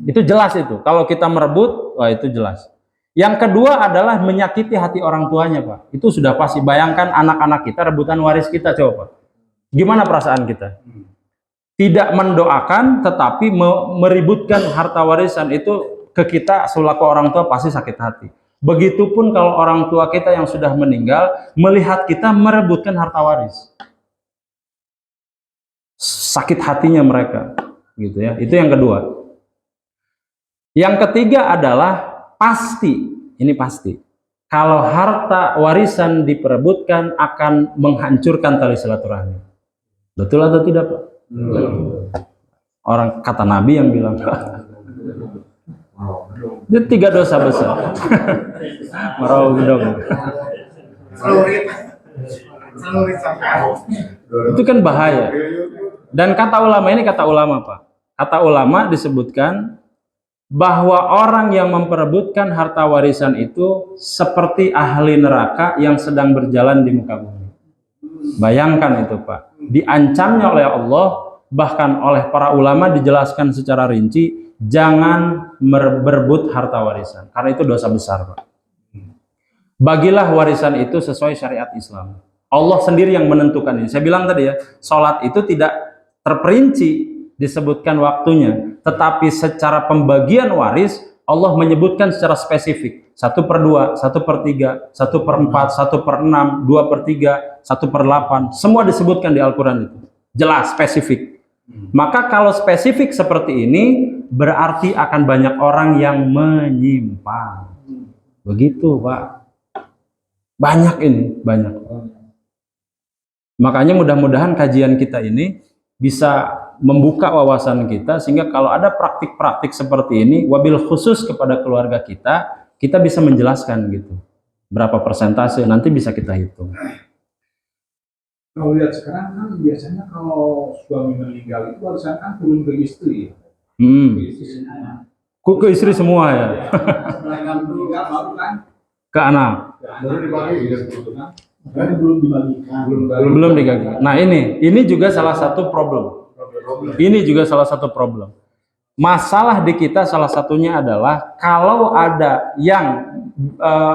Itu jelas itu. Kalau kita merebut, wah itu jelas. Yang kedua adalah menyakiti hati orang tuanya, Pak. Itu sudah pasti. Bayangkan anak-anak kita rebutan waris kita, coba Pak. Gimana perasaan kita? Tidak mendoakan, tetapi meributkan harta warisan itu ke kita selaku orang tua pasti sakit hati. Begitupun kalau orang tua kita yang sudah meninggal melihat kita merebutkan harta waris, sakit hatinya mereka, gitu ya. Itu yang kedua. Yang ketiga adalah pasti, ini pasti. Kalau harta warisan diperebutkan akan menghancurkan tali silaturahmi. Betul atau tidak, Pak? Orang kata Nabi yang bilang. Itu 3 dosa besar. Marau gedong. Itu kan bahaya. Dan kata ulama ini kata ulama, Pak. Kata ulama disebutkan bahwa orang yang memperebutkan harta warisan itu seperti ahli neraka yang sedang berjalan di muka bumi. Bayangkan itu, Pak. Diancamnya oleh Allah, bahkan oleh para ulama dijelaskan secara rinci, jangan berebut harta warisan, karena itu dosa besar, Pak. Bagilah warisan itu sesuai syariat Islam. Allah sendiri yang menentukan ini. Saya bilang tadi ya, sholat itu tidak terperinci disebutkan waktunya, tetapi secara pembagian waris Allah menyebutkan secara spesifik 1/2, 1/3, 1/4, 1/6, 2/3, 1/8, semua disebutkan di Al-Quran itu jelas spesifik. Maka kalau spesifik seperti ini berarti akan banyak orang yang menyimpang. Begitu, Pak. Banyak ini, banyak. Makanya mudah-mudahan kajian kita ini bisa membuka wawasan kita sehingga kalau ada praktik-praktik seperti ini, wabil khusus kepada keluarga kita, kita bisa menjelaskan gitu. Berapa persentase nanti bisa kita hitung. Kalau lihat sekarang kan biasanya kalau suami meninggal itu warisan kan turun ke istri. Ke istri semua. Ke istri semua ya. Setelah meninggal baru kan ke anak. Baru dibagi kan belum dibagikan. Belum dibagikan. Nah ini juga salah satu problem. Ini juga salah satu problem. Masalah di kita salah satunya adalah kalau ada yang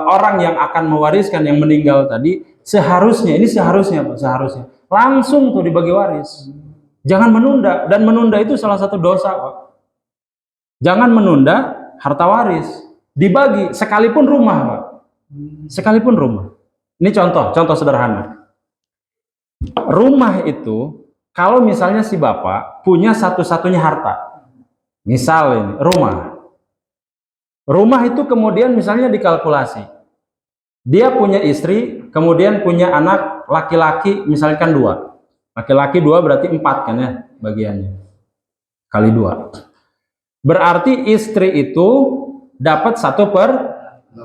orang yang akan mewariskan yang meninggal tadi, seharusnya Pak, seharusnya langsung tuh dibagi waris. Jangan menunda, dan menunda itu salah satu dosa, Pak. Jangan menunda harta waris, dibagi sekalipun rumah, Pak. Sekalipun rumah. Ini contoh sederhana. Rumah itu kalau misalnya si bapak punya satu-satunya harta, misal ini rumah itu kemudian misalnya dikalkulasi, dia punya istri, kemudian punya anak laki-laki misalkan 2, laki-laki 2 berarti 4 kan ya, bagiannya. Kali 2. Berarti istri itu dapat 1/8.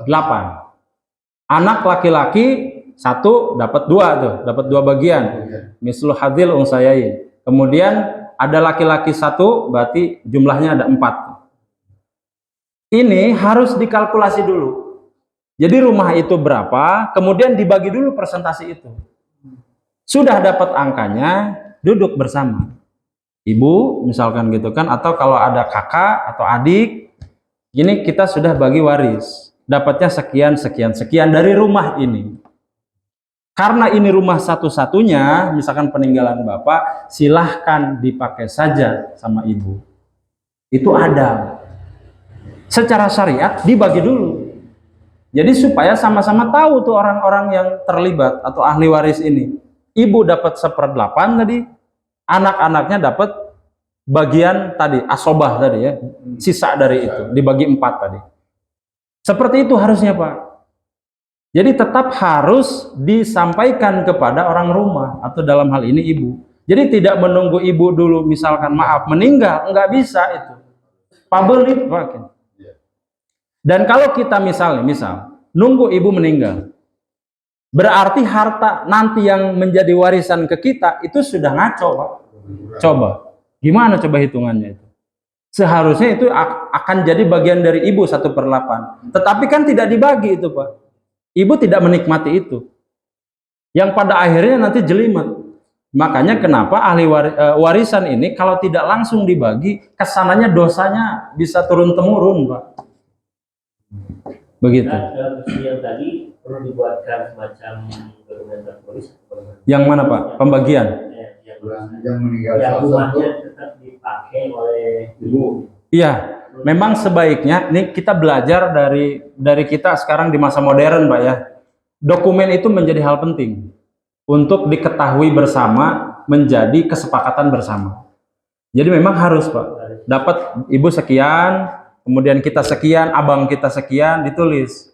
Anak laki-laki 1 dapat 2 tuh, dapat 2 bagian. Mislu hadil unsayain. Kemudian ada laki-laki 1, berarti jumlahnya ada 4. Ini harus dikalkulasi dulu. Jadi rumah itu berapa, kemudian dibagi dulu persentase itu. Sudah dapat angkanya, duduk bersama. Ibu misalkan gitu kan, atau kalau ada kakak atau adik, ini kita sudah bagi waris. Dapatnya sekian, sekian, sekian dari rumah ini. Karena ini rumah satu-satunya, misalkan peninggalan bapak, silahkan dipakai saja sama ibu. Itu ada. Secara syariat dibagi dulu. Jadi supaya sama-sama tahu tuh orang-orang yang terlibat atau ahli waris ini. Ibu dapat 1/8 tadi, anak-anaknya dapat bagian tadi, asobah tadi ya, sisa dari itu, dibagi 4 tadi. Seperti itu harusnya Pak. Jadi tetap harus disampaikan kepada orang rumah atau dalam hal ini ibu. Jadi tidak menunggu ibu dulu misalkan maaf meninggal, enggak bisa itu. Pabelit Pak. Dan kalau kita misal nunggu ibu meninggal, berarti harta nanti yang menjadi warisan ke kita itu sudah ngaco Pak. Coba, gimana coba hitungannya itu? Seharusnya itu akan jadi bagian dari ibu 1/8. Tetapi kan tidak dibagi itu Pak. Ibu tidak menikmati itu. Yang pada akhirnya nanti jelimet. Makanya kenapa ahli warisan ini kalau tidak langsung dibagi, kesananya dosanya bisa turun-temurun Pak. Begitu. Nah, dalam yang tadi perlu dibuatkan semacam dokumen tertulis. Yang mana Pak? Pembagian? Yang meninggal Yang satu rumahnya tetap dipakai oleh ibu. Iya. Memang sebaiknya, nih kita belajar dari kita sekarang di masa modern Pak ya. Dokumen itu menjadi hal penting untuk diketahui bersama, menjadi kesepakatan bersama. Jadi memang harus Pak, dapat ibu sekian, kemudian kita sekian, abang kita sekian, ditulis.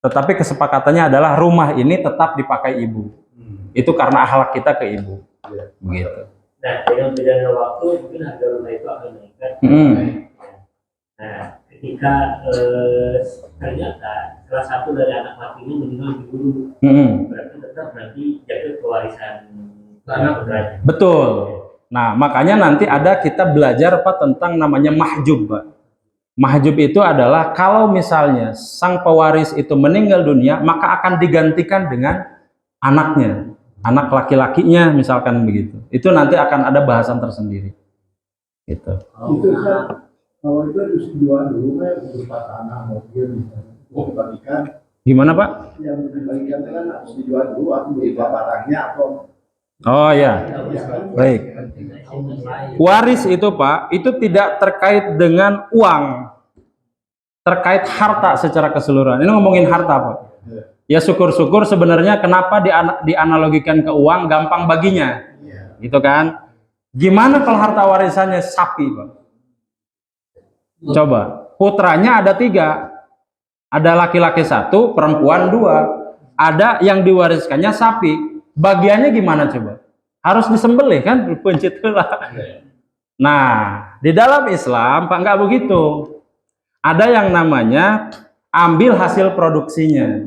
Tetapi kesepakatannya adalah rumah ini tetap dipakai ibu. Itu karena akhlak kita ke ibu. Begitu. Nah, dengan berjalannya waktu mungkin harga rumah itu akan meningkat. Nah, ketika ternyata salah satu dari anak mati ini meninggal lebih dulu, berarti tetap nanti jatuh kewarisan anak putranya. Betul. Nah, makanya nanti ada kita belajar Pak tentang namanya mahjub Pak. Mahjub itu adalah kalau misalnya sang pewaris itu meninggal dunia, maka akan digantikan dengan anaknya, anak laki-lakinya misalkan begitu. Itu nanti akan ada bahasan tersendiri. Gitu. Itu kan kalau itu harus dijual dulu kan berupa tanah mobil dibagikan. Gimana Pak? Yang dibagikan kan harus dijual dulu atau berupa barangnya atau. Oh ya, baik. Waris itu Pak, itu tidak terkait dengan uang, terkait harta secara keseluruhan. Ini ngomongin harta Pak. Ya syukur-syukur sebenarnya kenapa dianalogikan ke uang, gampang baginya, gitu kan? Gimana kalau harta warisannya sapi Pak? Coba, putranya ada 3, ada laki-laki 1, perempuan 2, ada yang diwariskannya sapi. Bagiannya gimana coba? Harus disembelih kan? Pencit lah. Nah, di dalam Islam Pak nggak begitu. Ada yang namanya ambil hasil produksinya.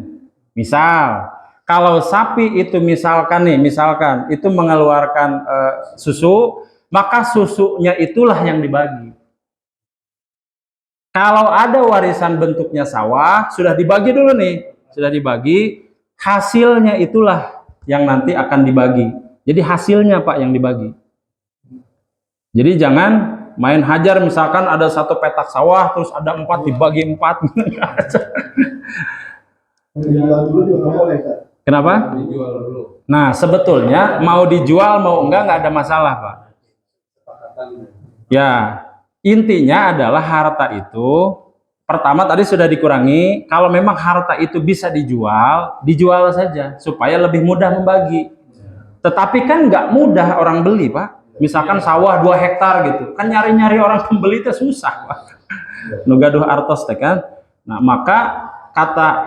Misal, kalau sapi itu misalkan itu mengeluarkan susu, maka susunya itulah yang dibagi. Kalau ada warisan bentuknya sawah, sudah dibagi dulu nih, sudah dibagi, hasilnya itulah yang nanti akan dibagi. Jadi hasilnya Pak yang dibagi. Jadi jangan main hajar misalkan ada 1 petak sawah terus ada 4 dibagi 4. Dijual dulu juga boleh kan? Kenapa? Dijual dulu. Nah sebetulnya mau dijual mau enggak ada masalah Pak. Ya intinya adalah harta itu pertama tadi sudah dikurangi. Kalau memang harta itu bisa dijual, dijual saja supaya lebih mudah membagi. Tetapi kan nggak mudah orang beli Pak. Misalkan sawah 2 hektar gitu, kan nyari-nyari orang pembeli itu susah Pak. Nugaduh artos kan. Nah maka kata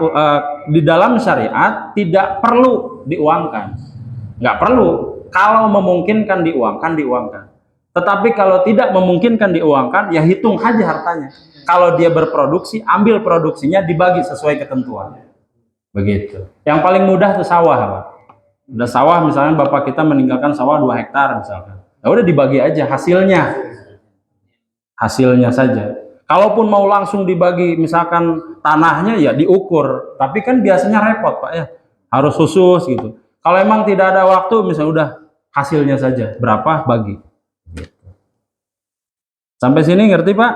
di dalam syariat tidak perlu diuangkan, nggak perlu. Kalau memungkinkan diuangkan, Tetapi kalau tidak memungkinkan diuangkan, ya hitung aja hartanya. Kalau dia berproduksi, ambil produksinya, dibagi sesuai ketentuan. Begitu. Yang paling mudah tuh sawah, Pak. Udah sawah, misalnya bapak kita meninggalkan sawah 2 hektar misalkan. Ya udah dibagi aja hasilnya. Hasilnya saja. Kalaupun mau langsung dibagi misalkan tanahnya ya diukur, tapi kan biasanya repot Pak ya, harus khusus gitu. Kalau emang tidak ada waktu, misalnya udah hasilnya saja, berapa bagi. Sampai sini ngerti Pak?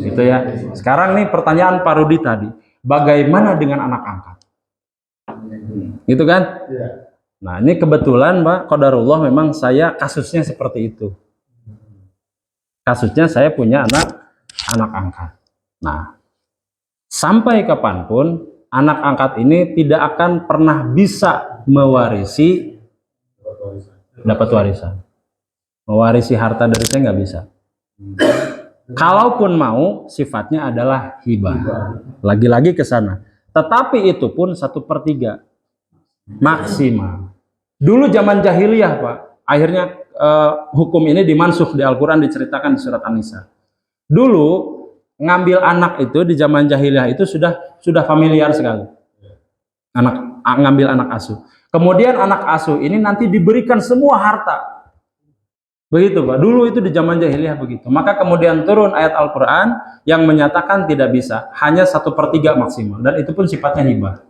Gitu ya. Sekarang nih pertanyaan Pak Rudi tadi, bagaimana dengan anak angkat? Gitu kan? Nah ini kebetulan Pak, qadarullah memang saya kasusnya seperti itu. Kasusnya saya punya anak angkat. Nah, sampai kapanpun anak angkat ini tidak akan pernah bisa mewarisi, dapat warisan. Mewarisi harta dari saya nggak bisa. Kalaupun mau, sifatnya adalah hibah. Lagi-lagi ke sana. Tetapi itu pun 1/3 maksimal. Dulu zaman jahiliyah Pak, akhirnya hukum ini dimansuh di Al-Quran, diceritakan di surat An-Nisa. Dulu ngambil anak itu di zaman jahiliyah itu sudah familiar sekali. Ngambil anak asuh. Kemudian anak asuh ini nanti diberikan semua harta. Begitu Pak. Dulu itu di zaman jahiliyah begitu. Maka kemudian turun ayat Al-Quran yang menyatakan tidak bisa, hanya 1/3 maksimal. Dan itu pun sifatnya hibah.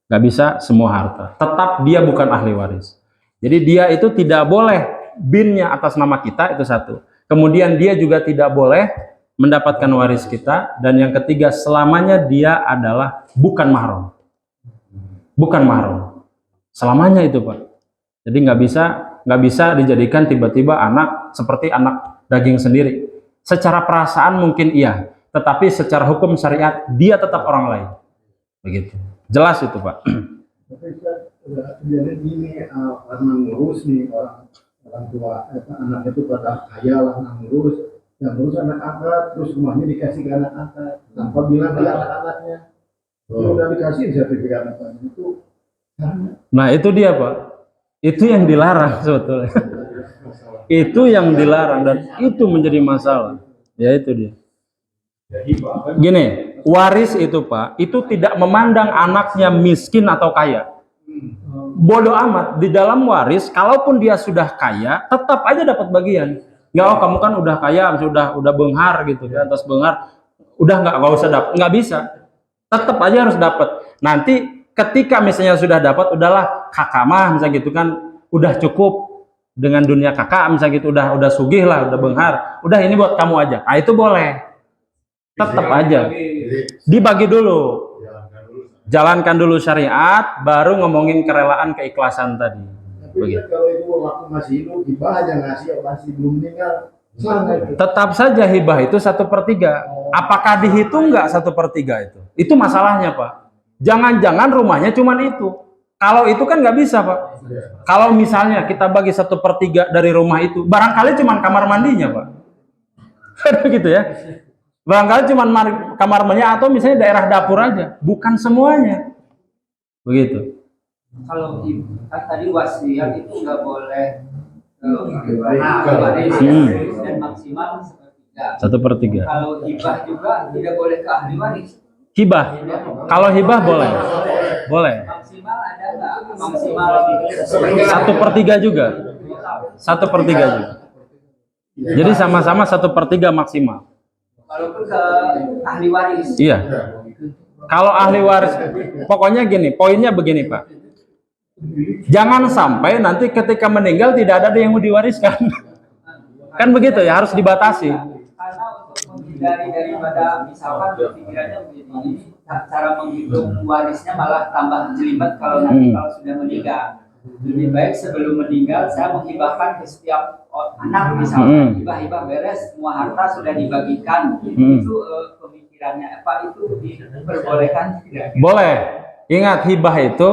Gak bisa semua harta. Tetap dia bukan ahli waris. Jadi dia itu tidak boleh binnya atas nama kita, itu satu. Kemudian dia juga tidak boleh mendapatkan waris kita. Dan yang ketiga, selamanya dia adalah bukan mahram. Bukan mahram. Selamanya itu Pak. Jadi nggak bisa dijadikan tiba-tiba anak seperti anak daging sendiri. Secara perasaan mungkin iya. Tetapi secara hukum syariat, dia tetap orang lain. Begitu. Jelas itu Pak. Tapi kejadian gini, karena ngurus nih orang tua, anak itu pada kaya lah ngurus, yang ngurus anak angkat, terus rumahnya dikasih ke anak angkat, tanpa bilang ke anak-anaknya. Udah dikasih sertifikat apa itu. Nah itu dia Pak. Itu yang dilarang sebetulnya. Itu yang dilarang dan itu menjadi masalah. Ya itu dia. Gini, waris itu Pak, itu tidak memandang anaknya miskin atau kaya. Bodoh amat, di dalam waris, kalaupun dia sudah kaya, tetap aja dapat bagian. Ya, oh kamu kan udah kaya, udah benghar gitu kan, atas benghar, udah nggak usah dapat, nggak bisa. Tetap aja harus dapat. Nanti ketika misalnya sudah dapat, udahlah kakak mah misalnya gitu kan, udah cukup dengan dunia kakak misalnya gitu, udah sugih lah, udah benghar, udah ini buat kamu aja. Ah itu boleh. Tetap aja dibagi dulu, jalankan dulu syariat, baru ngomongin kerelaan, keikhlasan tadi. Begitu. Kalau itu waktu masih hidup, hibah aja ngasih, masih belum meninggal. Tetap saja hibah itu 1/3. Apakah dihitung nggak 1/3 itu? Itu masalahnya Pak. Jangan-jangan rumahnya cuman itu. Kalau itu kan nggak bisa Pak. Kalau misalnya kita bagi 1/3 dari rumah itu, barangkali cuman kamar mandinya Pak. Begitu ya. Barangkali cuma kamar mandi atau misalnya daerah dapur aja, bukan semuanya. Begitu. Kalau kan tadi wasiat itu nggak boleh dan maksimal 1/3. Kalau hibah juga tidak boleh ke ahli waris. Hibah. Kalau hibah boleh. Boleh. Maksimal ada nggak? Maksimal 1/3 juga. 1/3 juga. Jadi sama-sama 1/3 maksimal. Walaupun ke ahli waris. Iya. Kalau ahli waris, pokoknya gini, poinnya begini Pak. Jangan sampai nanti ketika meninggal tidak ada yang mau diwariskan. Kan begitu ya, harus dibatasi. Karena untuk menghindari daripada misalkan pikirannya begini, cara menghitung warisnya malah tambah jelimet kalau nanti kalau sudah meninggal. Lebih baik sebelum meninggal saya menghibahkan ke setiap anak misalnya, hibah beres, semua harta sudah dibagikan. Itu pemikirannya apa itu diperbolehkan tidak? Boleh. Ingat, hibah itu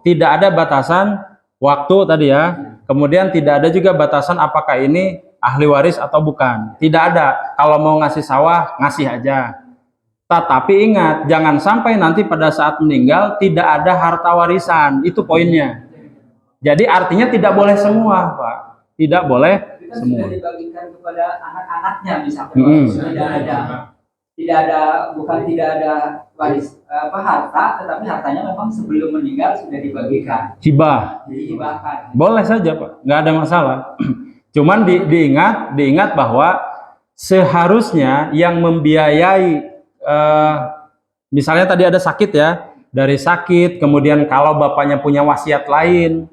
tidak ada batasan waktu tadi ya. Kemudian tidak ada juga batasan apakah ini ahli waris atau bukan. Tidak ada. Kalau mau ngasih sawah, ngasih aja. Tetapi ingat, jangan sampai nanti pada saat meninggal tidak ada harta warisan. Itu poinnya. Jadi artinya tidak boleh semua, Pak. Tidak boleh kan semua. sudah dibagikan kepada anak-anaknya misalkan. Mm-mm. Bukan tidak ada waris harta, tetapi hartanya memang sebelum meninggal sudah dibagikan, Hibah. dihibahkan. Boleh saja Pak, nggak ada masalah. Cuman diingat bahwa seharusnya yang membiayai, misalnya tadi ada sakit ya, dari sakit, kemudian kalau bapaknya punya wasiat lain,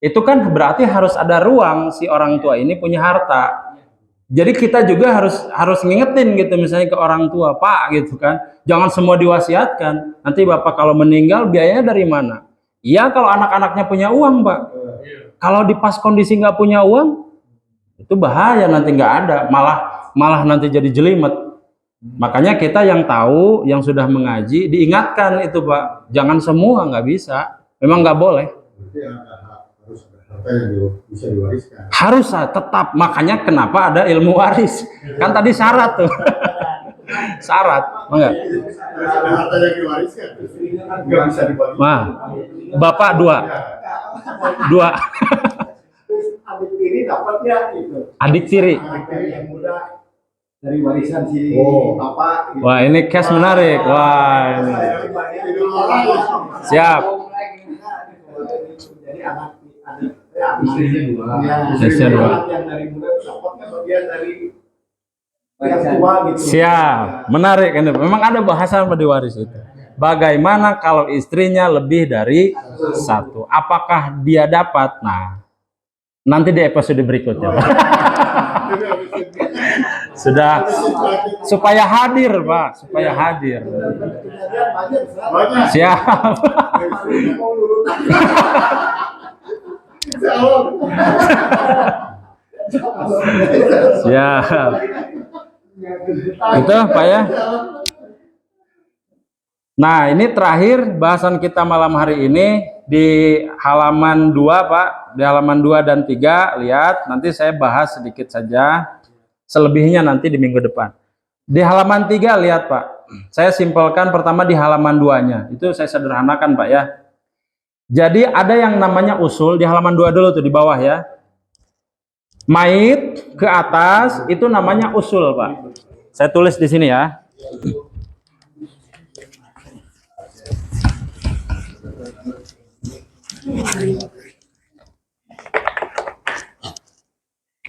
itu kan berarti harus ada ruang si orang tua ini punya harta. Jadi kita juga harus ngingetin gitu, misalnya ke orang tua, Pak gitu kan, jangan semua diwasiatkan. Nanti bapak kalau meninggal biayanya dari mana? Iya kalau anak-anaknya punya uang Pak. Kalau di pas kondisi nggak punya uang, itu bahaya, nanti nggak ada, malah nanti jadi jelimet. Makanya kita yang tahu, yang sudah mengaji, diingatkan itu Pak, jangan semua, nggak bisa, memang nggak boleh. Harus ada harta yang bisa diwariskan. Harus tetap, makanya kenapa ada ilmu waris, kan tadi syarat tuh. Syarat, enggak? Harus ada harta yang diwariskan. Nggak bisa dibagi. Nah, bapak dua. Adik tiri dapatnya itu. Adik tiri. Adik tiri yang muda dari warisan si bapak. Gitu. Wah ini case menarik. Wah ini. Siap. Jadi anak Istrinya dua. Istrinya dua. Yang dari muda dapatnya bagian dari yang tua gitu. Siap. Menarik ini. Memang ada bahasan pada waris itu. Bagaimana kalau istrinya lebih dari satu? Apakah dia dapat? Nah, nanti di episode berikutnya. Sudah supaya hadir Pak, supaya hadir. Siap. Siap. Itu Pak ya. Nah ini terakhir bahasan kita malam hari ini di halaman 2 Pak, di halaman 2 dan 3, lihat nanti saya bahas sedikit saja, selebihnya nanti di minggu depan. Di halaman 3 lihat Pak, saya simpelkan pertama di halaman 2-nya, itu saya sederhanakan Pak ya. Jadi ada yang namanya usul, di halaman 2 dulu tuh di bawah ya. Mait ke atas itu namanya usul Pak. Saya tulis di sini ya.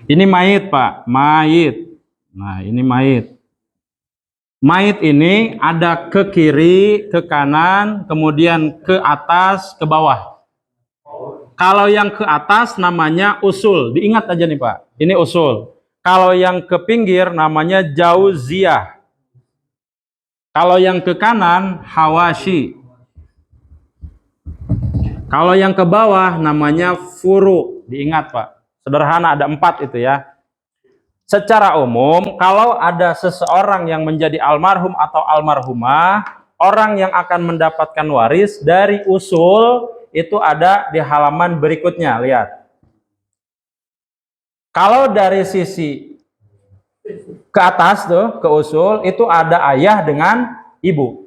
Ini mait Pak, mait. Nah ini mait. Mait ini ada ke kiri, ke kanan, kemudian ke atas, ke bawah. Kalau yang ke atas namanya usul, diingat aja nih Pak, ini usul. Kalau yang ke pinggir namanya jauziyah. Kalau yang ke kanan hawashi. Kalau yang ke bawah namanya furu, diingat Pak. Sederhana ada 4 itu ya. Secara umum kalau ada seseorang yang menjadi almarhum atau almarhumah, orang yang akan mendapatkan waris dari usul itu ada di halaman berikutnya, lihat. Kalau dari sisi ke atas tuh, ke usul itu ada ayah dengan ibu.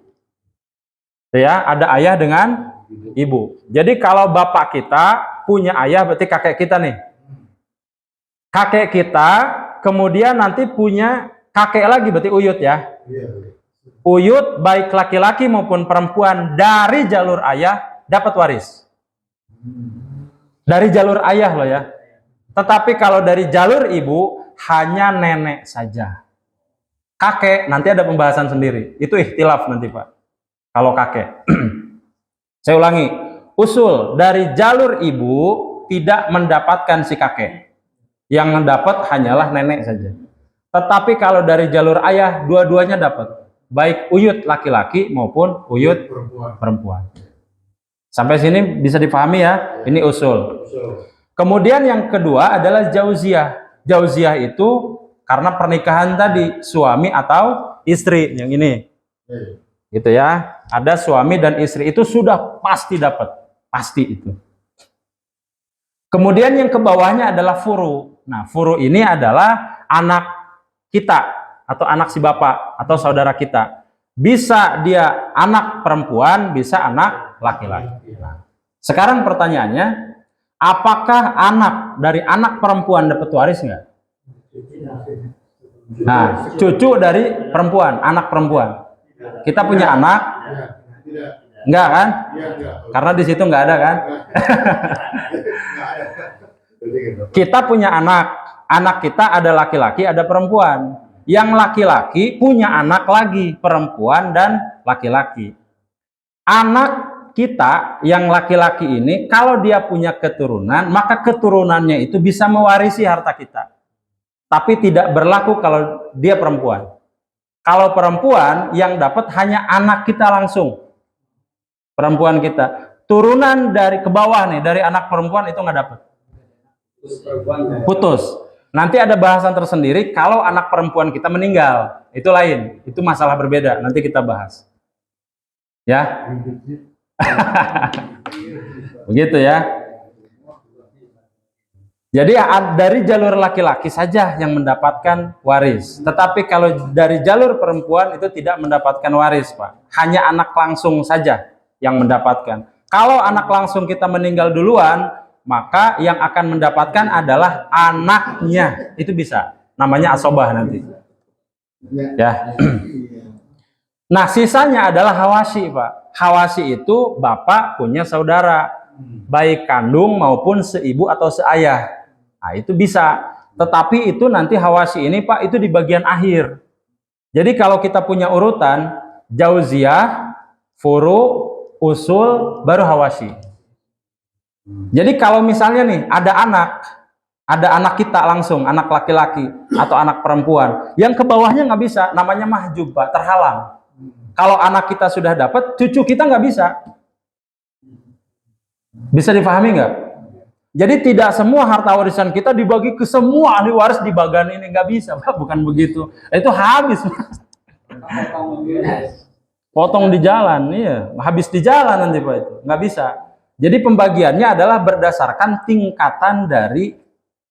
Ya, ada ayah dengan ibu. Jadi kalau bapak kita punya ayah berarti kakek kita nih. Kakek kita kemudian nanti punya kakek lagi berarti uyut ya. Uyut baik laki-laki maupun perempuan dari jalur ayah dapat waris. Dari jalur ayah loh ya. Tetapi kalau dari jalur ibu hanya nenek saja. Kakek nanti ada pembahasan sendiri. Itu ikhtilaf nanti Pak. Kalau kakek. Saya ulangi. Usul dari jalur ibu tidak mendapatkan si kakek. Yang mendapat hanyalah nenek saja. Tetapi kalau dari jalur ayah, dua-duanya dapat. Baik uyut laki-laki maupun uyut perempuan. Sampai sini bisa dipahami ya? Ini usul. Kemudian yang kedua adalah jauziyah. Jauziyah itu karena pernikahan tadi, suami atau istri. Yang ini. Gitu ya. Ada suami dan istri. Itu sudah pasti dapat. Pasti itu. Kemudian yang ke bawahnya adalah furu. Nah, furu ini adalah anak kita atau anak si bapak atau saudara kita. Bisa dia anak perempuan, bisa anak laki-laki. Nah, sekarang pertanyaannya, apakah anak dari anak perempuan dapat waris nggak? Nah, cucu dari perempuan, anak perempuan. Kita punya anak, Tidak. enggak kan? Iya, enggak. Karena di situ enggak ada kan? Enggak ada. Jadi gitu. Kita punya anak kita ada laki-laki, ada perempuan. Yang laki-laki punya anak lagi, perempuan dan laki-laki. Anak kita yang laki-laki ini, kalau dia punya keturunan, maka keturunannya itu bisa mewarisi harta kita. Tapi tidak berlaku kalau dia perempuan. Kalau perempuan, yang dapat hanya anak kita langsung. Perempuan kita. Turunan dari ke bawah nih, dari anak perempuan itu nggak dapat. Putus. Nanti ada bahasan tersendiri kalau anak perempuan kita meninggal. Itu lain. Itu masalah berbeda. Nanti kita bahas. Ya. Begitu ya. Jadi dari jalur laki-laki saja yang mendapatkan waris. Tetapi kalau dari jalur perempuan itu tidak mendapatkan waris, Pak. Hanya anak langsung saja yang mendapatkan. Kalau anak langsung kita meninggal duluan, maka yang akan mendapatkan adalah anaknya. Itu bisa. Namanya asobah nanti. Ya. Nah, sisanya adalah hawasi, Pak. Hawasi itu bapak punya saudara, baik kandung maupun seibu atau seayah. Nah, itu bisa. Tetapi itu nanti hawasi ini, Pak, itu di bagian akhir. Jadi kalau kita punya urutan jauziyah, furu, usul, baru hawasi. Jadi kalau misalnya nih ada anak kita langsung, anak laki-laki atau anak perempuan, yang ke bawahnya nggak bisa, namanya mahjub, Pak, terhalang. Kalau anak kita sudah dapat, cucu kita nggak bisa. Bisa dipahami nggak? Jadi tidak semua harta warisan kita dibagi ke semua ahli waris di bagian ini, nggak bisa, Pak. Bukan begitu. Itu habis. Potong di jalan, iya, habis di jalan nanti, Pak, itu nggak bisa. Jadi pembagiannya adalah berdasarkan tingkatan dari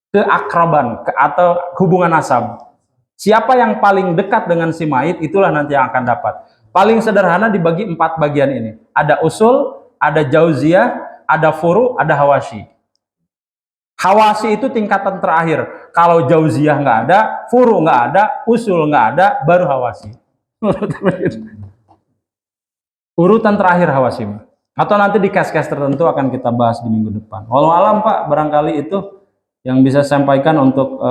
keakraban atau hubungan nasab. Siapa yang paling dekat dengan si mayit, itulah nanti yang akan dapat. Paling sederhana dibagi 4 bagian ini. Ada usul, ada jauziyah, ada furu, ada hawasi. Hawasi itu tingkatan terakhir. Kalau jauziyah nggak ada, furu nggak ada, usul nggak ada, baru hawasi. Urutan terakhir hawasi. Atau nanti di kes-kes tertentu akan kita bahas di minggu depan. Walau alam, Pak, barangkali itu yang bisa saya sampaikan untuk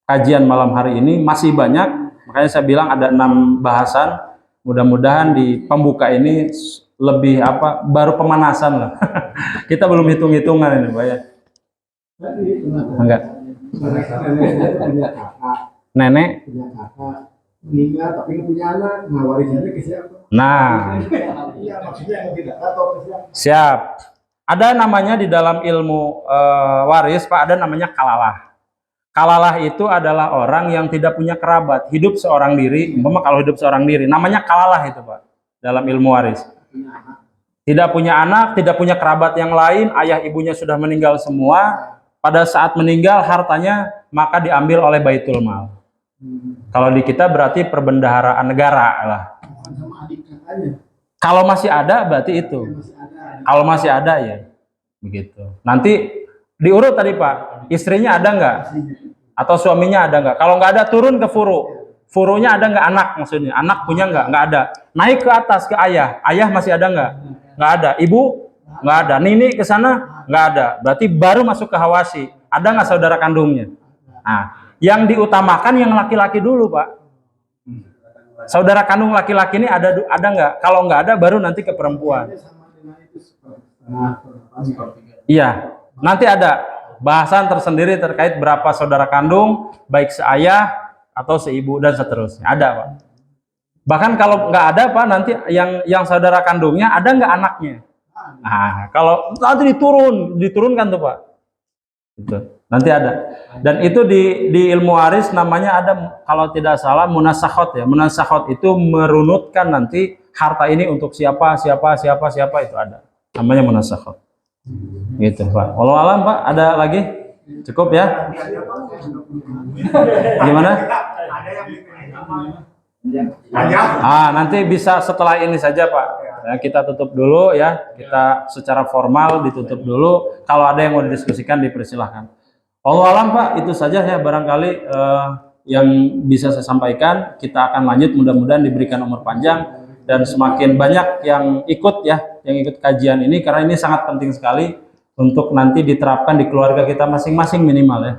kajian malam hari ini. Masih banyak, makanya saya bilang ada 6 bahasan. Mudah-mudahan di pembuka ini lebih baru pemanasan lah. Kita belum hitung-hitungan ini, Pak, ya. Enggak. Nenek Punya kakak meninggal tapi nggak punya anak, nah warisannya ke siapa? Nah, Iya, maksudnya yang tidak atau ke siapa? siap. Ada namanya di dalam ilmu waris, Pak, ada namanya kalalah. Kalalah itu adalah orang yang tidak punya kerabat, hidup seorang diri. Umpama kalau hidup seorang diri, namanya kalalah itu, Pak, dalam ilmu waris. Tidak punya anak, tidak punya kerabat yang lain, ayah ibunya sudah meninggal semua. Pada saat meninggal hartanya maka diambil oleh Baitul Mal. Kalau di kita berarti perbendaharaan negara lah. Sama adik kakaknya Kalau masih ada berarti itu. masih ada. Kalau masih ada ya begitu. Nanti diurut tadi, Pak, istrinya ada nggak? Atau suaminya ada nggak? Kalau nggak ada turun ke furu. Furunya ada nggak, anak maksudnya? Anak punya nggak ada. Naik ke atas ke ayah. Ayah masih ada nggak? Nggak ada. Ibu nggak ada. Nini ke sana nggak ada. Berarti baru masuk ke hawasi. Ada nggak saudara kandungnya? Nah, yang diutamakan yang laki-laki dulu, Pak. Saudara kandung laki-laki ini ada nggak? Kalau nggak ada baru nanti ke perempuan. Sama dengan itu seperti Iya, nanti ada bahasan tersendiri terkait berapa saudara kandung, baik seayah atau seibu dan seterusnya. Ada, Pak. Bahkan kalau nggak ada, Pak, nanti yang saudara kandungnya ada nggak anaknya? Nah, kalau nanti diturunkan tuh, Pak. Itu nanti ada. Dan itu di ilmu waris namanya ada, kalau tidak salah, munasakhot ya. Munasakhot itu merunutkan nanti harta ini untuk siapa itu ada. Namanya munasakhot. Gitu, Pak. Walau alam, Pak, ada lagi? Cukup ya? Gimana? Nanti bisa setelah ini saja, Pak. Ya, kita tutup dulu ya. Kita secara formal ditutup dulu. Kalau ada yang mau didiskusikan dipersilahkan. Allah alam Pak, itu saja ya barangkali yang bisa saya sampaikan. Kita akan lanjut, mudah-mudahan diberikan umur panjang dan semakin banyak yang ikut ya, yang ikut kajian ini, karena ini sangat penting sekali untuk nanti diterapkan di keluarga kita masing-masing minimal ya.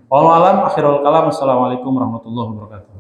Allah alam, akhirul kalam, assalamualaikum warahmatullahi wabarakatuh.